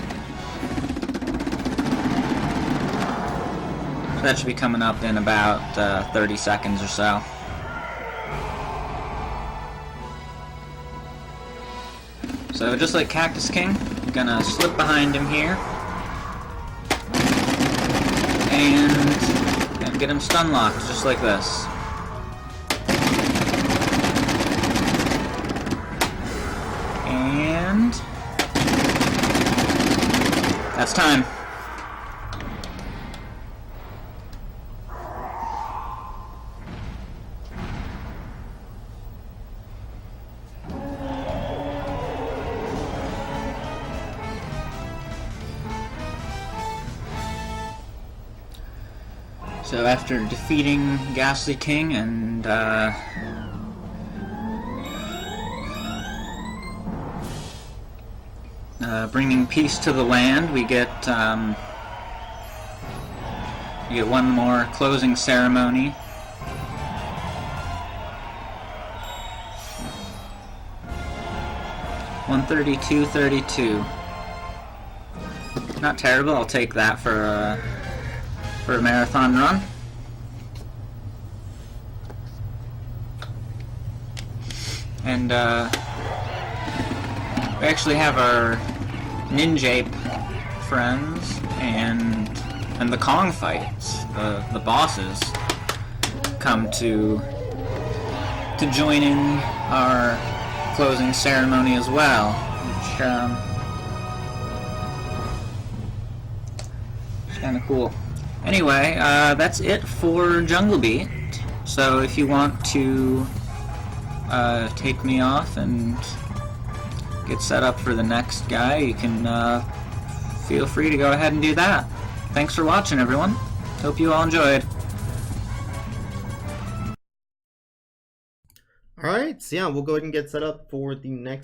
So that should be coming up in about 30 seconds or so. So just like Cactus King, I'm gonna slip behind him here and get him stun locked just like this. And that's time. So after defeating Ghastly King and bringing peace to the land, we get one more closing ceremony. $132.32. Not terrible. I'll take that for a marathon run. And we actually have our Ninja friends and the Kong fights, the bosses, come to join in our closing ceremony as well, which is kind of cool. Anyway, that's it for Jungle Beat. So if you want to take me off and get set up for the next guy, you can feel free to go ahead and do that. Thanks for watching, everyone. Hope you all enjoyed. Alright, so yeah, we'll go ahead and get set up for the next